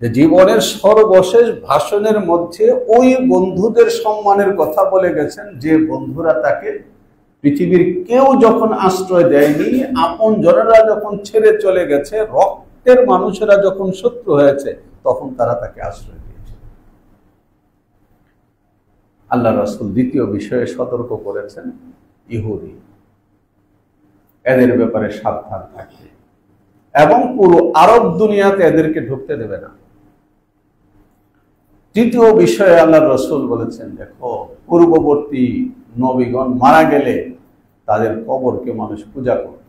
যে জীবনের সর্বশেষ ভাষণের মধ্যে ওই বন্ধুদের সম্মানের কথা বলে গেছেন যে বন্ধুরা তাকে পৃথিবীর কেউ যখন আশ্রয় দেয়নি, আপন জনেরা যখন ছেড়ে চলে গেছে, রক্তের মানুষেরা যখন শত্রু হয়েছে, তখন তারা তাকে আশ্রয় দিয়েছে। আল্লাহ রাসূল দ্বিতীয় বিষয়ে সতর্ক করেছেন, ইহুদি, এদের ব্যাপারে সাবধান থাকবে এবং পুরো আরব দুনিয়াতে এদেরকে ঢুকতে দেবে না। তৃতীয় বিষয়ে আল্লাহ রসুল বলেছেন, দেখো, পূর্ববর্তী নবীগণ মারা গেলে তাদের কবরকে মানুষ পূজা করত।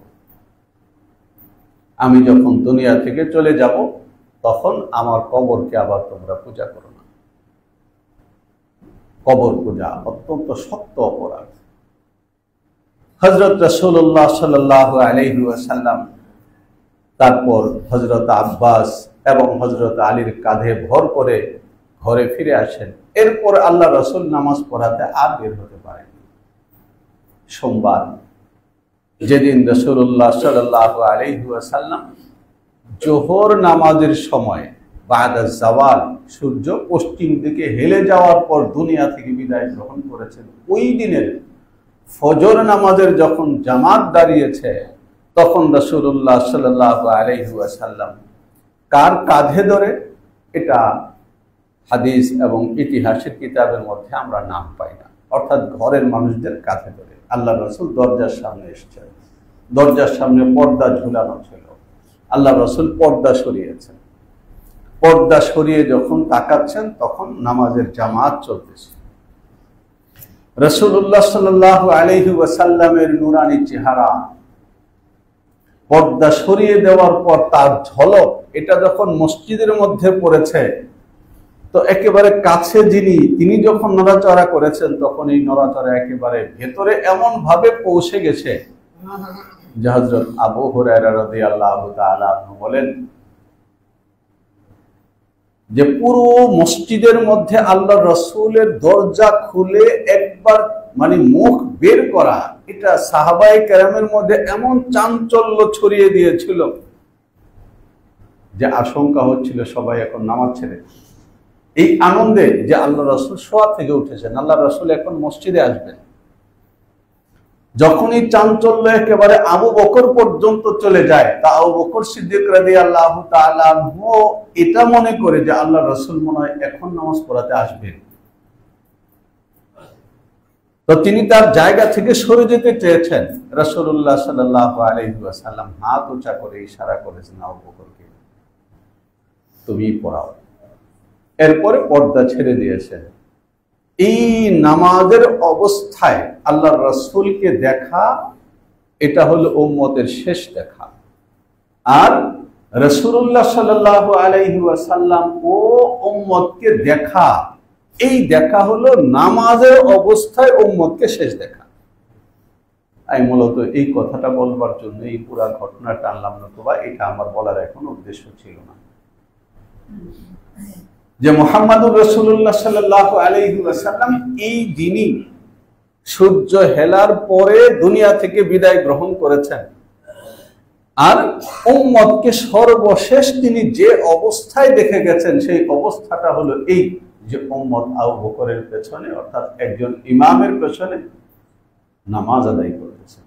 আমি যখন দুনিয়া থেকে চলে যাব, তখন আমার কবরকে আবার তোমরা পূজা করো না। কবর পূজা অত্যন্ত শক্ত অপরাধ। হযরত রাসূলুল্লাহ সাল্লাল্লাহু আলাইহি ওয়াসাল্লাম তারপর হযরত আব্বাস এবং হযরত আলীর কাঁধে ভর করে ঘরে ফিরে আসেন। এরপর আল্লাহ রাসূল নামাজ পড়াতে আর বের হতে পারেন। সোমবার, যেদিন রাসূলুল্লাহ সাল্লাল্লাহু আলাইহি ওয়াসাল্লাম জোহর নামাজের সময় বাদা জাওয়াল, সূর্য পশ্চিম দিকে হেলে যাওয়ার পর দুনিয়া থেকে বিদায় গ্রহণ করেছেন, ওই দিনের ফজর নামাজের যখন জামাত দাঁড়িয়েছে, তখন রাসূলুল্লাহ সাল্লাল্লাহু আলাইহি ওয়াসাল্লাম কার কাঁধে ধরে, এটা হাদিস এবং ইতিহাসের কিতাবের মধ্যে আমরা নাম পাই না। অর্থাৎ ঘরের মানুষদের কাঁধে ধরে আল্লাহ রাসূল দরজার সামনে এসেছেন। দরজার সামনে পর্দা ঝুলানো ছিল, আল্লাহ রাসূল পর্দা সরিয়েছেন। পর্দা সরিয়ে যখন তাকাচ্ছেন, তখন নামাজের জামাত চলতেছে। রাসূলুল্লাহ সাল্লাল্লাহু আলাইহি ওয়াসাল্লামের নূরানী চেহারা পর্দা সরিয়ে দেওয়ার পর তার ঝলক, এটা যখন মসজিদের মধ্যে পড়েছে, তো একেবারে কাছে তিনি যখন নড়াচড়া করেছেন, তখন এই নড়াচড়া একেবারে ভেতরে এমন ভাবে পৌঁছে গেছে যে হযরত আবু হুরায়রা রাদিয়াল্লাহু তাআলা আনহু বলেন যে পুরো মসজিদের মধ্যে আল্লাহ রাসূলের দরজা খুলে একবার মুখ বের করা, এটা সাহাবায়ে কেরামের মধ্যে এমন চাঞ্চল্য ছড়িয়ে দিয়েছিল যে আশঙ্কা হচ্ছিল সবাই এখন নামাজ ছেড়ে এই আনন্দে যে আল্লাহ রাসূল শোয়া থেকে উঠেছেন, আল্লাহ রাসূল এখন মসজিদে আসবেন। যখন এই চাঞ্চল্য একেবারে আবু বকর পর্যন্ত চলে যায়, তা আবু বকর সিদ্দিক রাদিয়াল্লাহু তাআলা আনহু এটা মনে করে যে আল্লাহ রাসূল মনে হয় এখন নামাজ পড়াতে আসবেন। তো তিনি তার জায়গা থেকে সরে যেতে চেয়েছেন। রাসূলুল্লাহ সাল্লাল্লাহু আলাইহি ওয়াসাল্লাম হাত উঁচা করে ইশারা করেছেন আবু বকরকে, তুমি পড়াও। এরপরে পর্দা ছেড়ে দিয়েছেন। এই নামাজের অবস্থায় আল্লাহ রাসূলকে দেখা, এটা হলো উম্মতের শেষ দেখা। আর রাসূলুল্লাহ সাল্লাল্লাহু আলাইহি ওয়াসাল্লাম ও উম্মতকে দেখা, এই দেখা হলো নামাজের অবস্থায় উম্মতকে শেষ দেখা। আমি মূলত এই কথাটা বলবার জন্য এই পুরা ঘটনাটা আনলাম, নতুবা এটা আমার বলার এখন উদ্দেশ্য ছিল না। যে মুহাম্মদুর রাসূলুল্লাহ সাল্লাল্লাহু আলাইহি ওয়াসাল্লাম এই দিনই সূর্য হেলার পরে দুনিয়া থেকে বিদায় গ্রহণ করেছেন, আর উম্মতকে সর্বশেষ তিনি যে অবস্থায় দেখে গেছেন সেই অবস্থাটা হলো এই যে উম্মত আবু বকরের পেছনে, অর্থাৎ একজন ইমামের পেছনে নামাজ আদায় করতেছে,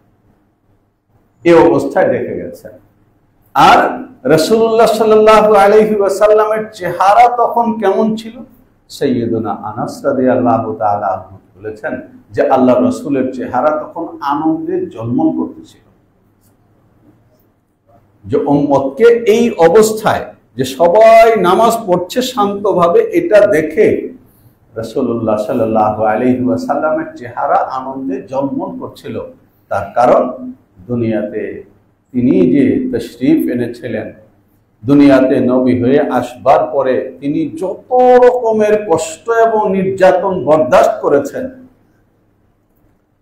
এই অবস্থায় দেখে গেছেন। আর রাসূলুল্লাহ সাল্লাল্লাহু আলাইহি ওয়াসাল্লামের চেহারা তখন কেমন ছিল? সাইয়্যিদুনা আনাস রাদিয়াল্লাহু তাআলা আনহু বলেছেন যে আল্লাহ রাসূলের চেহারা তখন আনন্দে ঝলমল করতেছিল। যে উম্মতকে এই অবস্থায় যে সবাই নামাজ পড়ছে শান্তভাবে, এটা দেখে রাসূলুল্লাহ সাল্লাল্লাহু আলাইহি ওয়াসাল্লামের চেহারা আনন্দে ঝলমল করছিল। তার কারণ দুনিয়াতে তিনি যে তাশরীফ এনেছিলেন, দুনিয়াতে নবী হয়ে আসবার পরে তিনি যত রকমের কষ্ট এবং নির্যাতন বরদাস্ত করেছেন,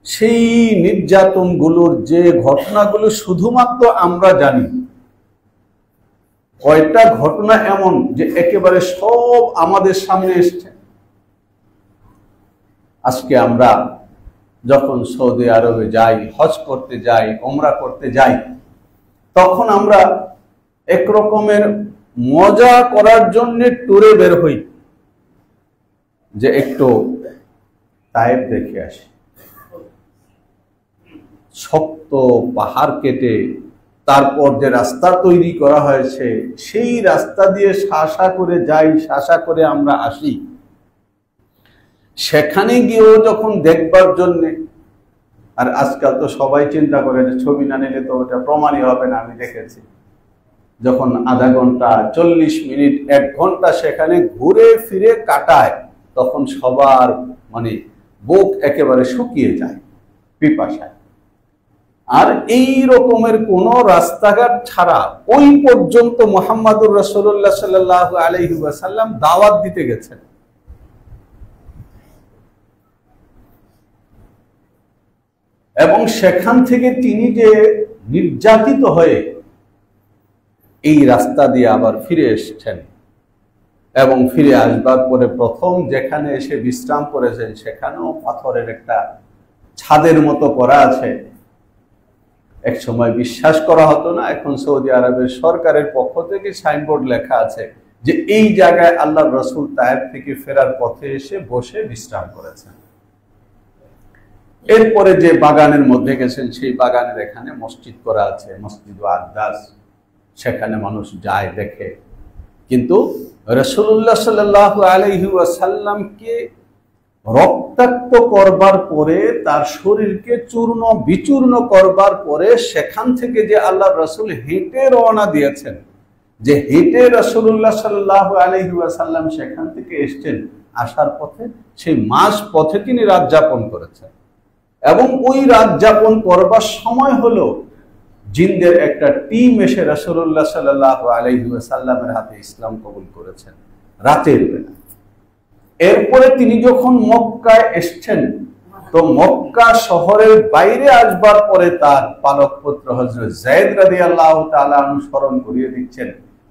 সেই নির্যাতনগুলোর যে ঘটনাগুলো শুধুমাত্র আমরা জানি, কয়টা ঘটনা এমন যে একেবারে সব আমাদের সামনে এসছে। আজকে আমরা যখন সৌদি আরবে যাই, হজ করতে যাই, ওমরা করতে যাই, তখন আমরা এক রকমের মজা করার জন্য ট্যুরে বের হই যে একটু তায়েফ দেখে আসি। শক্ত পাহাড় কেটে তারপর যে রাস্তা তৈরি করা হয়েছে, সেই রাস্তা দিয়ে শাসা করে যাই, শাসা করে আমরা আসি। সেখানে গিয়েও যখন দেখবার জন্যে, আর আজকাল তো সবাই চিন্তা করে যে ছবি না নিলে তো ওটা প্রমাণই হবে না। আমি দেখেছি যখন আধা ঘন্টা, 40 মিনিট, 1 ঘন্টা সেখানে ঘুরে ফিরে কাটায়, তখন সবার বুক একেবারে শুকিয়ে যায় পিপাসায়। আর এই রকমের কোন রাস্তাঘাট ছাড়া ওই পর্যন্ত মুহাম্মদুর রাসূলুল্লাহ সাল্লাল্লাহু আলাইহি ওয়াসাল্লাম দাওয়াত দিতে গেছেন। এবং সেখান থেকে তিনি যে নির্যাতিত হয়ে এই রাস্তা দিয়ে আবার ফিরে এসেছেন, এবং ফিরে আসবার পরে প্রথম যেখানে এসে বিশ্রাম করেছেন, সেখানেও পাথরের একটা ছাদের মতো করা আছে। এক সময় বিশ্বাস করা হতো না, এখন সৌদি আরবের সরকারের পক্ষ থেকে সাইনবোর্ড লেখা আছে যে এই জায়গায় আল্লাহর রাসূল তায়েফ থেকে ফেরার পথে এসে বসে বিশ্রাম করেছেন। এরপরে যে বাগানের মধ্যে গেছেন, সেই বাগানের এখানে মসজিদ করা আছে, মসজিদ আকদাস, সেখানে মানুষ যায় দেখে। কিন্তু রাসূলুল্লাহ সাল্লাল্লাহু আলাইহি ওয়াসাল্লামকে রক্তাক্ত করবার পরে, তার শরীরকে চূর্ণ বিচূর্ণ করবার পরে, সেখান থেকে যে আল্লাহর রাসূল হেঁটে রওনা দিয়েছেন, যে হেঁটে রাসূলুল্লাহ সাল্লাল্লাহু আলাইহি ওয়াসাল্লাম সেখান থেকে এসেছেন, আসার পথে সেই মাস পথে তিনি রাত যাপন করেছেন। এবং ওই রাত যাপন করবার সময় হলো জিনদের একটা টিম এসে রাসূলুল্লাহ সাল্লাল্লাহু আলাইহি ওয়াসাল্লামের হাতে ইসলাম কবুল করেছেন রাতের বেলা। এরপরে তিনি যখন মক্কায় এসেছেন, তো মক্কা শহরের বাইরে আসবার পরে তার পালক পুত্র হযরত যায়েদ রাদিয়াল্লাহু তাআলা অনুসরণ করিয়ে দিচ্ছেন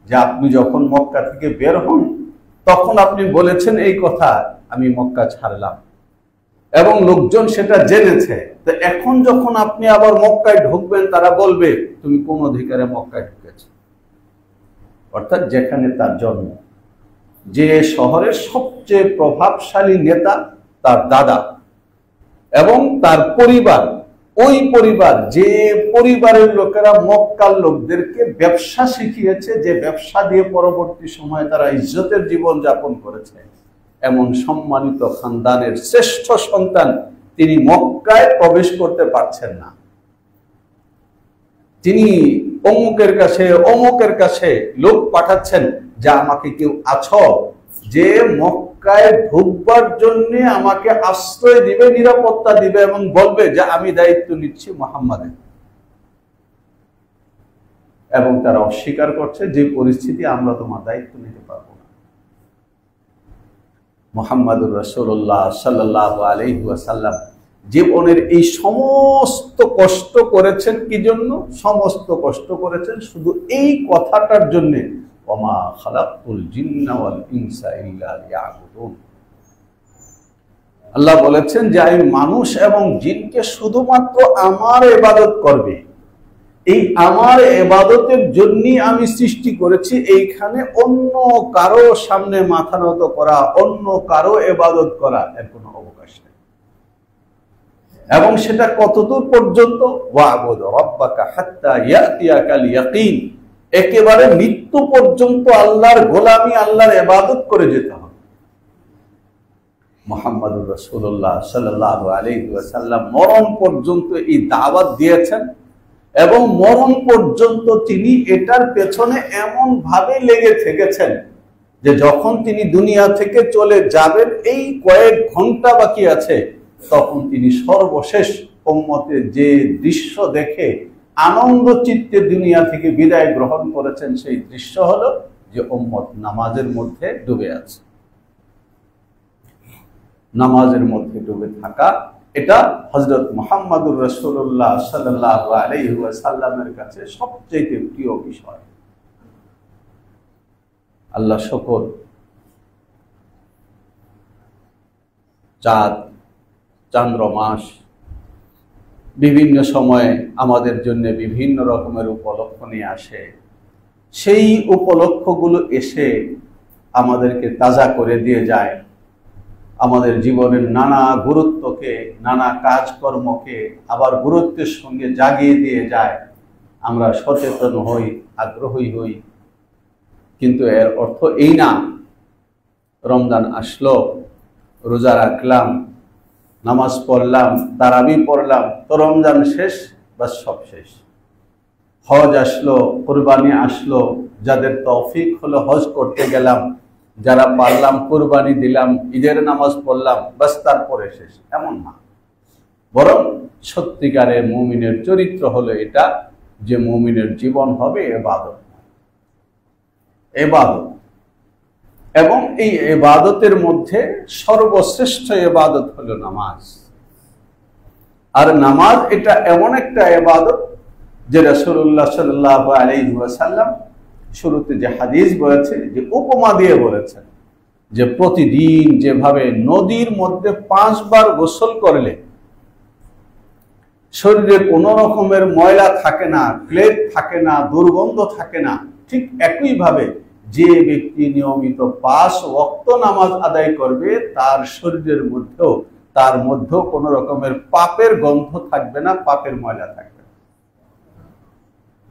যে আপনি যখন মক্কা থেকে বের হন, তখন আপনি বলেছেন এই কথা, আমি মক্কা ছাড়লাম, এবং লোকজন সেটা জেনেছে। তো এখন যখন আপনি আবার মক্কায় ঢুকবেন, তারা বলবে তুমি কোন অধিকারে মক্কায় ঢুকেছ। অর্থাৎ যেখানে তার জন্ম, যে শহরের সবচেয়ে প্রভাবশালী নেতা তার দাদা, এবং তার পরিবার, ওই পরিবার যে পরিবারের লোকেরা মক্কার লোকদেরকে ব্যবসা শিখিয়েছে, যে ব্যবসা দিয়ে পরবর্তী সময়ে তারা ইজ্জতের জীবন যাপন করেছে, এমন সম্মানিত খানদানের শ্রেষ্ঠ সন্তান তিনি মক্কায় প্রবেশ করতে পারছেন না। তিনি অমুকের কাছে লোক পাঠাচ্ছেন যে আমাকে কেউ আছো যে মক্কায় ঢুকবার জন্য আমাকে আশ্রয় দিবে, নিরাপত্তা দিবে, এবং বলবে যে আমি দায়িত্ব নিচ্ছি মুহাম্মাদের। এবং তারা অস্বীকার করছে যে পরিস্থিতি আমরা তোমার দায়িত্ব নিতে পারবো না। মুহাম্মাদুর রাসূলুল্লাহ সাল্লাল্লাহু আলাইহি ওয়াসাল্লাম জীবনের এই সমস্ত কষ্ট করেছেন কি জন্য? সমস্ত কষ্ট করেছেন শুধু এই কথাটার জন্য, ওমা খালাকতুল জিন্না ওয়াল ইনসা ইল্লা লিয়াবুদুন। আল্লাহ বলেছেন যে আমি মানুষ এবং জিনকে শুধুমাত্র আমার ইবাদত করবে, এই আমার ইবাদতের জন্যই আমি সৃষ্টি করেছি। এইখানে অন্য কারো সামনে মাথা নত করা, অন্য কারো ইবাদত করা এর কোনো অবকাশ নেই। এবং সেটা কতদূর পর্যন্ত? ওয়া'বুদ রাব্বাকা হাত্তা ইয়াতিয়াকাল ইয়াকিন, একেবারে মৃত্যু পর্যন্ত আল্লাহর গোলামি, আল্লাহর ইবাদত করে যেতে হবে। মুহাম্মাদুর রাসূলুল্লাহ সাল্লাল্লাহু আলাইহি ওয়াসাল্লাম মরণ পর্যন্ত এই দাওয়াত দিয়েছেন এবং মরণ পর্যন্ত তিনি এটার পেছনে এমন ভাবে লেগে থেকেছেন যে যখন তিনি দুনিয়া থেকে চলে যাবেন, এই কয়েক ঘন্টা বাকি আছে, তখন তিনি সর্বশেষ উম্মতের যে দৃশ্য দেখে আনন্দ চিত্তে দুনিয়া থেকে বিদায় গ্রহণ করেছেন, সেই দৃশ্য হলো যে উম্মত নামাজের মধ্যে ডুবে আছে। নামাজের মধ্যে ডুবে থাকা, এটা হযরত মুহাম্মাদুর রাসূলুল্লাহ সাল্লাল্লাহু আলাইহি ওয়াসাল্লামের কাছে সবচেয়ে প্রিয় বিষয়। আল্লাহ শুকর, চাঁদ, চন্দ্র মাস বিভিন্ন সময়ে আমাদের জন্য বিভিন্ন রকমের উপলক্ষ নিয়ে আসে। সেই উপলক্ষগুলো এসে আমাদেরকে তাজা করে দিয়ে যায়, আমাদের জীবনের নানা গুরুত্বকে, নানা কাজকর্মকে আবার গুরুত্বের সঙ্গে জাগিয়ে দিয়ে যায়। আমরা সচেতন হই, আগ্রহী হই, কিন্তু এর অর্থ এই না রমজান আসলো, রোজা রাখলাম, নামাজ পড়লাম, তারাবি পড়লাম, তো রমজান শেষ, বাস সব শেষ। হজ আসলো, কুরবানি আসলো, যাদের তৌফিক হলো হজ করতে গেলাম, যারা পারলাম কুরবানি দিলাম, ঈদের নামাজ পড়লাম, বাস তারপরে শেষ, এমন না। বরং সত্যিকারের মুমিনের চরিত্র হলো এটা, যে মুমিনের জীবন হবে ইবাদত, ইবাদত। এবং এই ইবাদতের মধ্যে সর্বশ্রেষ্ঠ ইবাদত হলো নামাজ। আর নামাজ এটা এমন একটা ইবাদত যে রাসূলুল্লাহ সাল্লাল্লাহু আলাইহি ওয়াসাল্লাম শুরুতে যে হাদিস বলেছে, যে উপমা দিয়ে বলেছেন, যে প্রতিদিন যেভাবে নদীর মধ্যে 5 বার গোসল করলে শরীরে কোনো রকমের ময়লা থাকে না, ক্লেদ থাকে না, দুর্গন্ধ থাকে না, ঠিক একইভাবে যে ব্যক্তি নিয়মিত 5 ওয়াক্ত নামাজ আদায় করবে, তার শরীরের মধ্যেও তার মধ্যেও কোনো রকমের পাপের গন্ধ থাকবে না, পাপের ময়লা থাকবে না,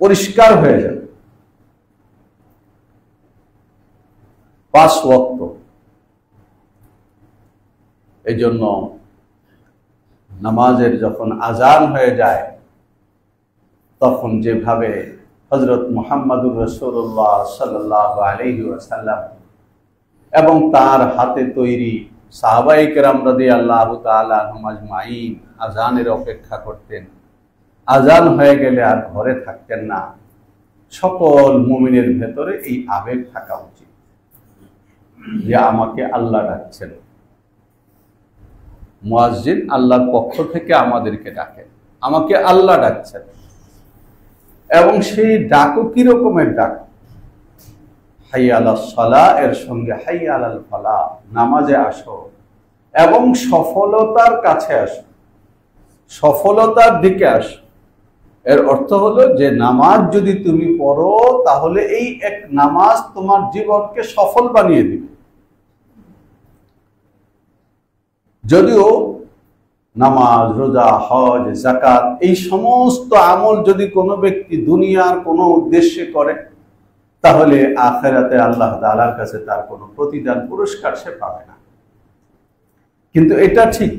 পরিষ্কার হয়ে যাবে। 5 ওয়াক্ত। এই জন্য নামাজের যখন আজান হয়ে যায়, তখন যেভাবে হযরত মুহাম্মাদুর রাসূলুল্লাহ সাল্লাল্লাহু আলাইহি ওয়াসাল্লাম এবং তার হাতে তৈরি সাহাবায়ে কেরাম রাদিয়াল্লাহু তাআলা আনহুম আজমাইন আজানের অপেক্ষা করতেন, আজান হয়ে গেলে আর ঘরে থাকতেন না। সকল মুমিনের ভেতরে এই আবেগ থাকা উচিত যে আমাকে আল্লাহ ডাকছেন, মুয়াজ্জিন আল্লাহর পক্ষ থেকে আমাদেরকে ডাকেন, আমাকে আল্লাহ ডাকছেন। এবং সেই ডাকও কি রকমের ডাক? হাইয়া আলাস সালাহ এর সঙ্গে হাইয়া আলাল ফালাহ, নামাজে আসো এবং সফলতার কাছে আসো, সফলতার দিকে আসো। এর অর্থ হলো যে নামাজ যদি তুমি পড়ো, তাহলে এই এক নামাজ তোমার জীবনকে সফল বানিয়ে দিবে। যদিও নামাজ, রোজা, হজ, যাকাত এই সমস্ত আমল যদি কোনো ব্যক্তি দুনিয়ার কোনো উদ্দেশ্যে করে, তাহলে আখিরাতে আল্লাহ তাআলার কাছে তার কোনো প্রতিদান পুরস্কার সে পাবে না। কিন্তু এটা ঠিক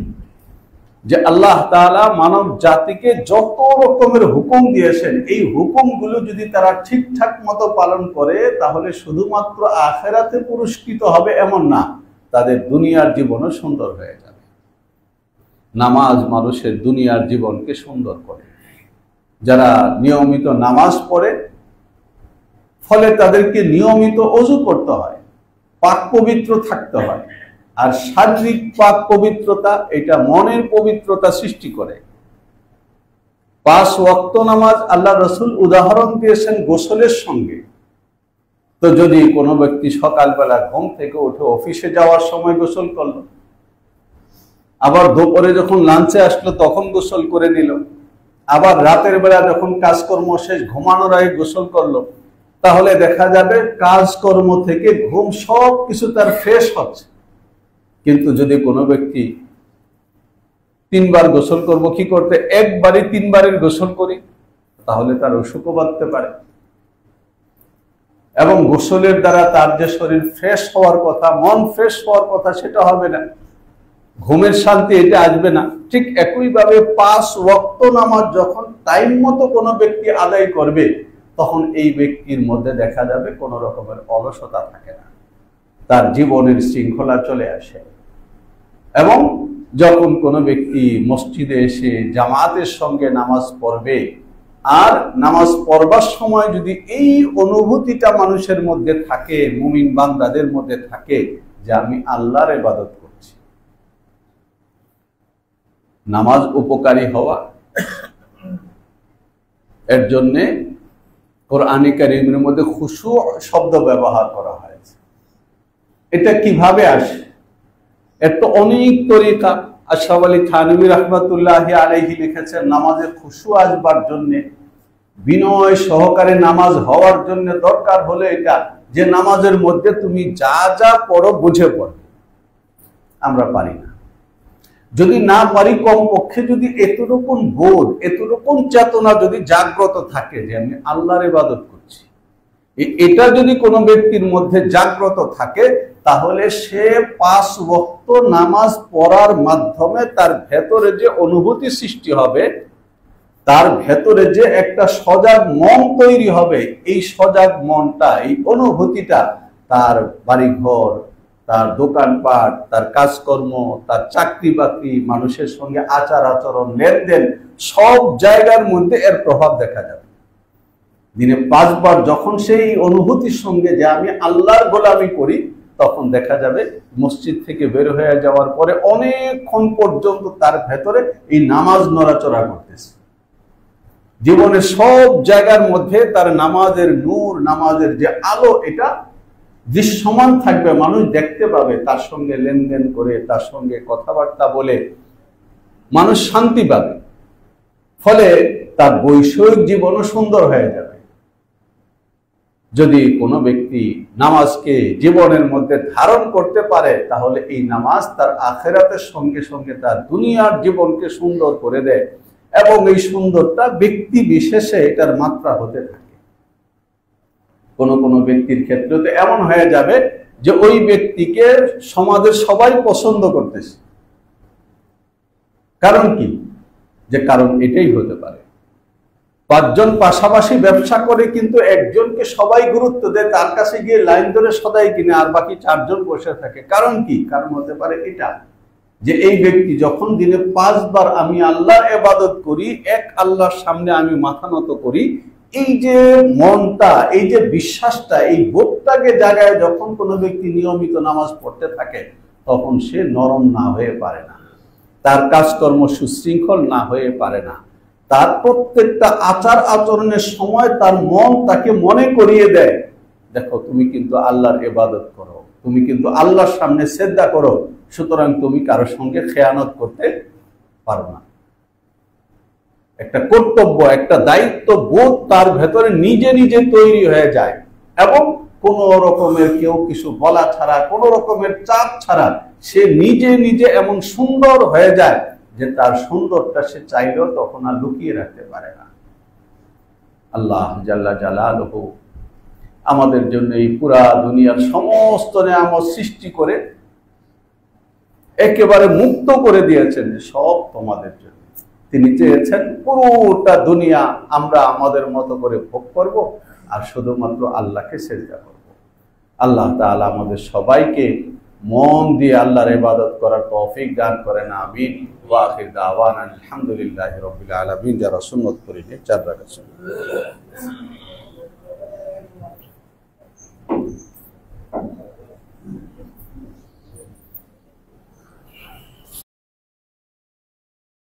যে আল্লাহ তাআলা মানব জাতিকে যত রকমের হুকুম দিয়েছেন, এই হুকুমগুলো যদি তারা ঠিকঠাক মতো পালন করে, তাহলে শুধুমাত্র আখিরাতে পুরস্কৃত হবে এমন না, তাদের দুনিয়ার জীবনও সুন্দর হয়ে যাবে। নামাজ মানুষের দুনিয়ার জীবনকে সুন্দর করে। যারা নিয়মিত নামাজ পড়ে, ফলে তাদেরকে নিয়মিত ওযু করতে হয়, পাক পবিত্র থাকতে হয়, আর শারীরিক পাক পবিত্রতা এটা মনের পবিত্রতা সৃষ্টি করে। 5 ওয়াক্ত নামাজ আল্লাহ রসুল উদাহরণ দিয়েছেন গোসলের সঙ্গে। তো যদি কোনো ব্যক্তি সকালবেলা ঘুম থেকে উঠে অফিসে যাওয়ার সময় গোসল করলো, আবার দুপুরে যখন লাঞ্চে আসলো তখন গোসল করে নিল, আবার রাতের বেলা যখন কাজকর্ম শেষ ঘুমানোর আগে গোসল করলো, তাহলে দেখা যাবে কাজকর্ম থেকে ঘুম সব কিছু তার ফ্রেশ হচ্ছে। কিন্তু যদি কোনো ব্যক্তি 3 বার গোসল করবো কি করতে, একবারই 3 বারের গোসল করি, তাহলে তার অসুখও বাঁধতে পারে এবং গোসলের দ্বারা তার যে শরীর ফ্রেশ হওয়ার কথা, মন ফ্রেশ হওয়ার কথা, সেটা হবে না, ঘুমের শান্তি এটা আসবে না। ঠিক একইভাবে 5 ওয়াক্ত নামাজ যখন টাইম মতো কোনো ব্যক্তি আদায় করবে, তখন এই ব্যক্তির মধ্যে দেখা যাবে কোনো রকমের অলসতা থাকে না, তার জীবনের শৃঙ্খলা চলে আসে। এবং যখন কোনো ব্যক্তি মসজিদে এসে জামাতের সঙ্গে নামাজ পড়বে, আর নামাজ পড়বার সময় যদি এই অনুভূতিটা মানুষের মধ্যে থাকে, মুমিন বান্দাদের মধ্যে থাকে যে আমি আল্লাহর ইবাদত করছি, নামাজ উপকারী হওয়া, এর জন্য কোরআনে কারীমের মধ্যে খুশু শব্দ ব্যবহার করা হয়েছে। এটা কিভাবে আসে? এর তো অনেক তরিকা। আশরাফ আলী থানভী রাহমাতুল্লাহি আলাইহি লিখেছেন, নামাজে খুশু আসবার জন্য, বিনয় সহকারে নামাজ হওয়ার জন্য দরকার হলে এটা যে নামাজের মধ্যে তুমি যা যা পড়ো বুঝে পড়ো। আমরা পারি না, যদি না পারি কমপক্ষে যদি এতটুকুন বোধ, এতটুকুন চেতনা যদি জাগ্রত থাকে যে আমি আল্লাহর ইবাদত করছি, এটা যদি কোনো ব্যক্তির মধ্যে জাগ্রত থাকে, তাহলে সে 5 ওয়াক্ত নামাজ পড়ার মাধ্যমে তার ভেতরে যে অনুভূতি সৃষ্টি হবে, তার ভেতরে যে একটা সজাগ মন তৈরি হবে, এই সজাগ মনটা, এই অনুভূতিটা তার বাড়িঘর, তার দোকানপাট, তার কাজকর্ম, তার চাকরি বাকরি, মানুষের সঙ্গে আচার আচরণ, লেনদেন, সব জায়গার মধ্যে এর প্রভাব দেখা যাবে। দিনে 5 বার যখন সেই অনুভূতির সঙ্গে যে আমি আল্লাহর গোলামি করি, তখন দেখা যাবে মসজিদ থেকে বের হয়ে যাওয়ার পরে অনেকক্ষণ পর্যন্ত তার ভেতরে এই নামাজ নড়াচড়া করতেছে। জীবনের সব জায়গার মধ্যে তার নামাজের নূর, নামাজের যে আলো, এটা দৃশ্যমান থাকবে, মানুষ দেখতে পাবে, তার সঙ্গে লেনদেন করে, তার সঙ্গে কথাবার্তা বলে মানুষ শান্তি পাবে। ফলে তার বৈষয়িক জীবনও সুন্দর হয়ে যাবে। যদি কোনো ব্যক্তি নামাজকে জীবনের মধ্যে ধারণ করতে পারে, তাহলে এই নামাজ তার আখিরাতের সঙ্গে সঙ্গে তার দুনিয়ার জীবনকে সুন্দর করে দেয় এবং এই সুন্দরটা ব্যক্তি বিশেষে এটার মাত্রা হতে থাকে। কোনো কোনো ব্যক্তির ক্ষেত্রে তো এমন হয়ে যাবে যে ওই ব্যক্তিকে সমাজের সবাই পছন্দ করতেছে। কারণ কি? যে কারণ এটাই হতে পারে, 5 জন পাশাপাশি ব্যবসা করে কিন্তু একজনকে সবাই গুরুত্ব দেয়, তার কাছে গিয়ে লাইন ধরে সদাই কিনে, আর বাকি 4 জন বসে থাকে। কারণ কি? কারণ হতে পারে এটা যে এই ব্যক্তি যখন দিনে 5 বার আমি আল্লাহর ইবাদত করি, এক আল্লাহর সামনে আমি মাথা নত করি, এই যে মনটা, এই যে বিশ্বাসটা, এই বোধটাকে জায়গায় যখন কোনো ব্যক্তি নিয়মিত নামাজ পড়তে থাকে, তখন সে নরম না হয়ে পারে না, তার কাজকর্ম সুশৃঙ্খল না হয়ে পারে না, তার প্রত্যেকটা আচার আচরণের সময় তার মন তাকে মনে করিয়ে দেয়, দেখো তুমি কিন্তু আল্লাহর ইবাদত করো, তুমি কিন্তু আল্লাহর সামনে সিজদা করো, সুতরাং তুমি কারোর সঙ্গে খেয়ানত করতে পারো না। একটা কর্তব্য, একটা দায়িত্ব বোধ তার ভেতরে নিজে নিজে তৈরি হয়ে যায় এবং কোনো রকমের কেউ কিছু বলা ছাড়া, কোনো রকমের চাপ ছাড়া সে নিজে নিজে এমন সুন্দর হয়ে যায় যে তার সুন্দরটা সে চাইলেও তখন আর লুকিয়ে রাখতে পারে না। আল্লাহ জাল্লা জালালুহু আমাদের জন্য এই পুরা দুনিয়ার সমস্ত নিয়ামত সৃষ্টি করে একেবারে মুক্ত করে দিয়েছেন, সব তোমাদের জন্য। তিনি চেয়েছেন পুরোটা দুনিয়া আমরা আমাদের মতো করে ভোগ করব আর শুধুমাত্র আল্লাহকে সিজদা করব। আল্লাহ তাআলা আমাদের সবাইকে মন দিয়ে আল্লাহর ইবাদত করার তৌফিক দান করেন, আমিন। ওয়া আখির দাওয়ানা আলহামদুলিল্লাহি রাব্বিল আলামিন। যারা সুন্নত পড়েন 4 রাকাত।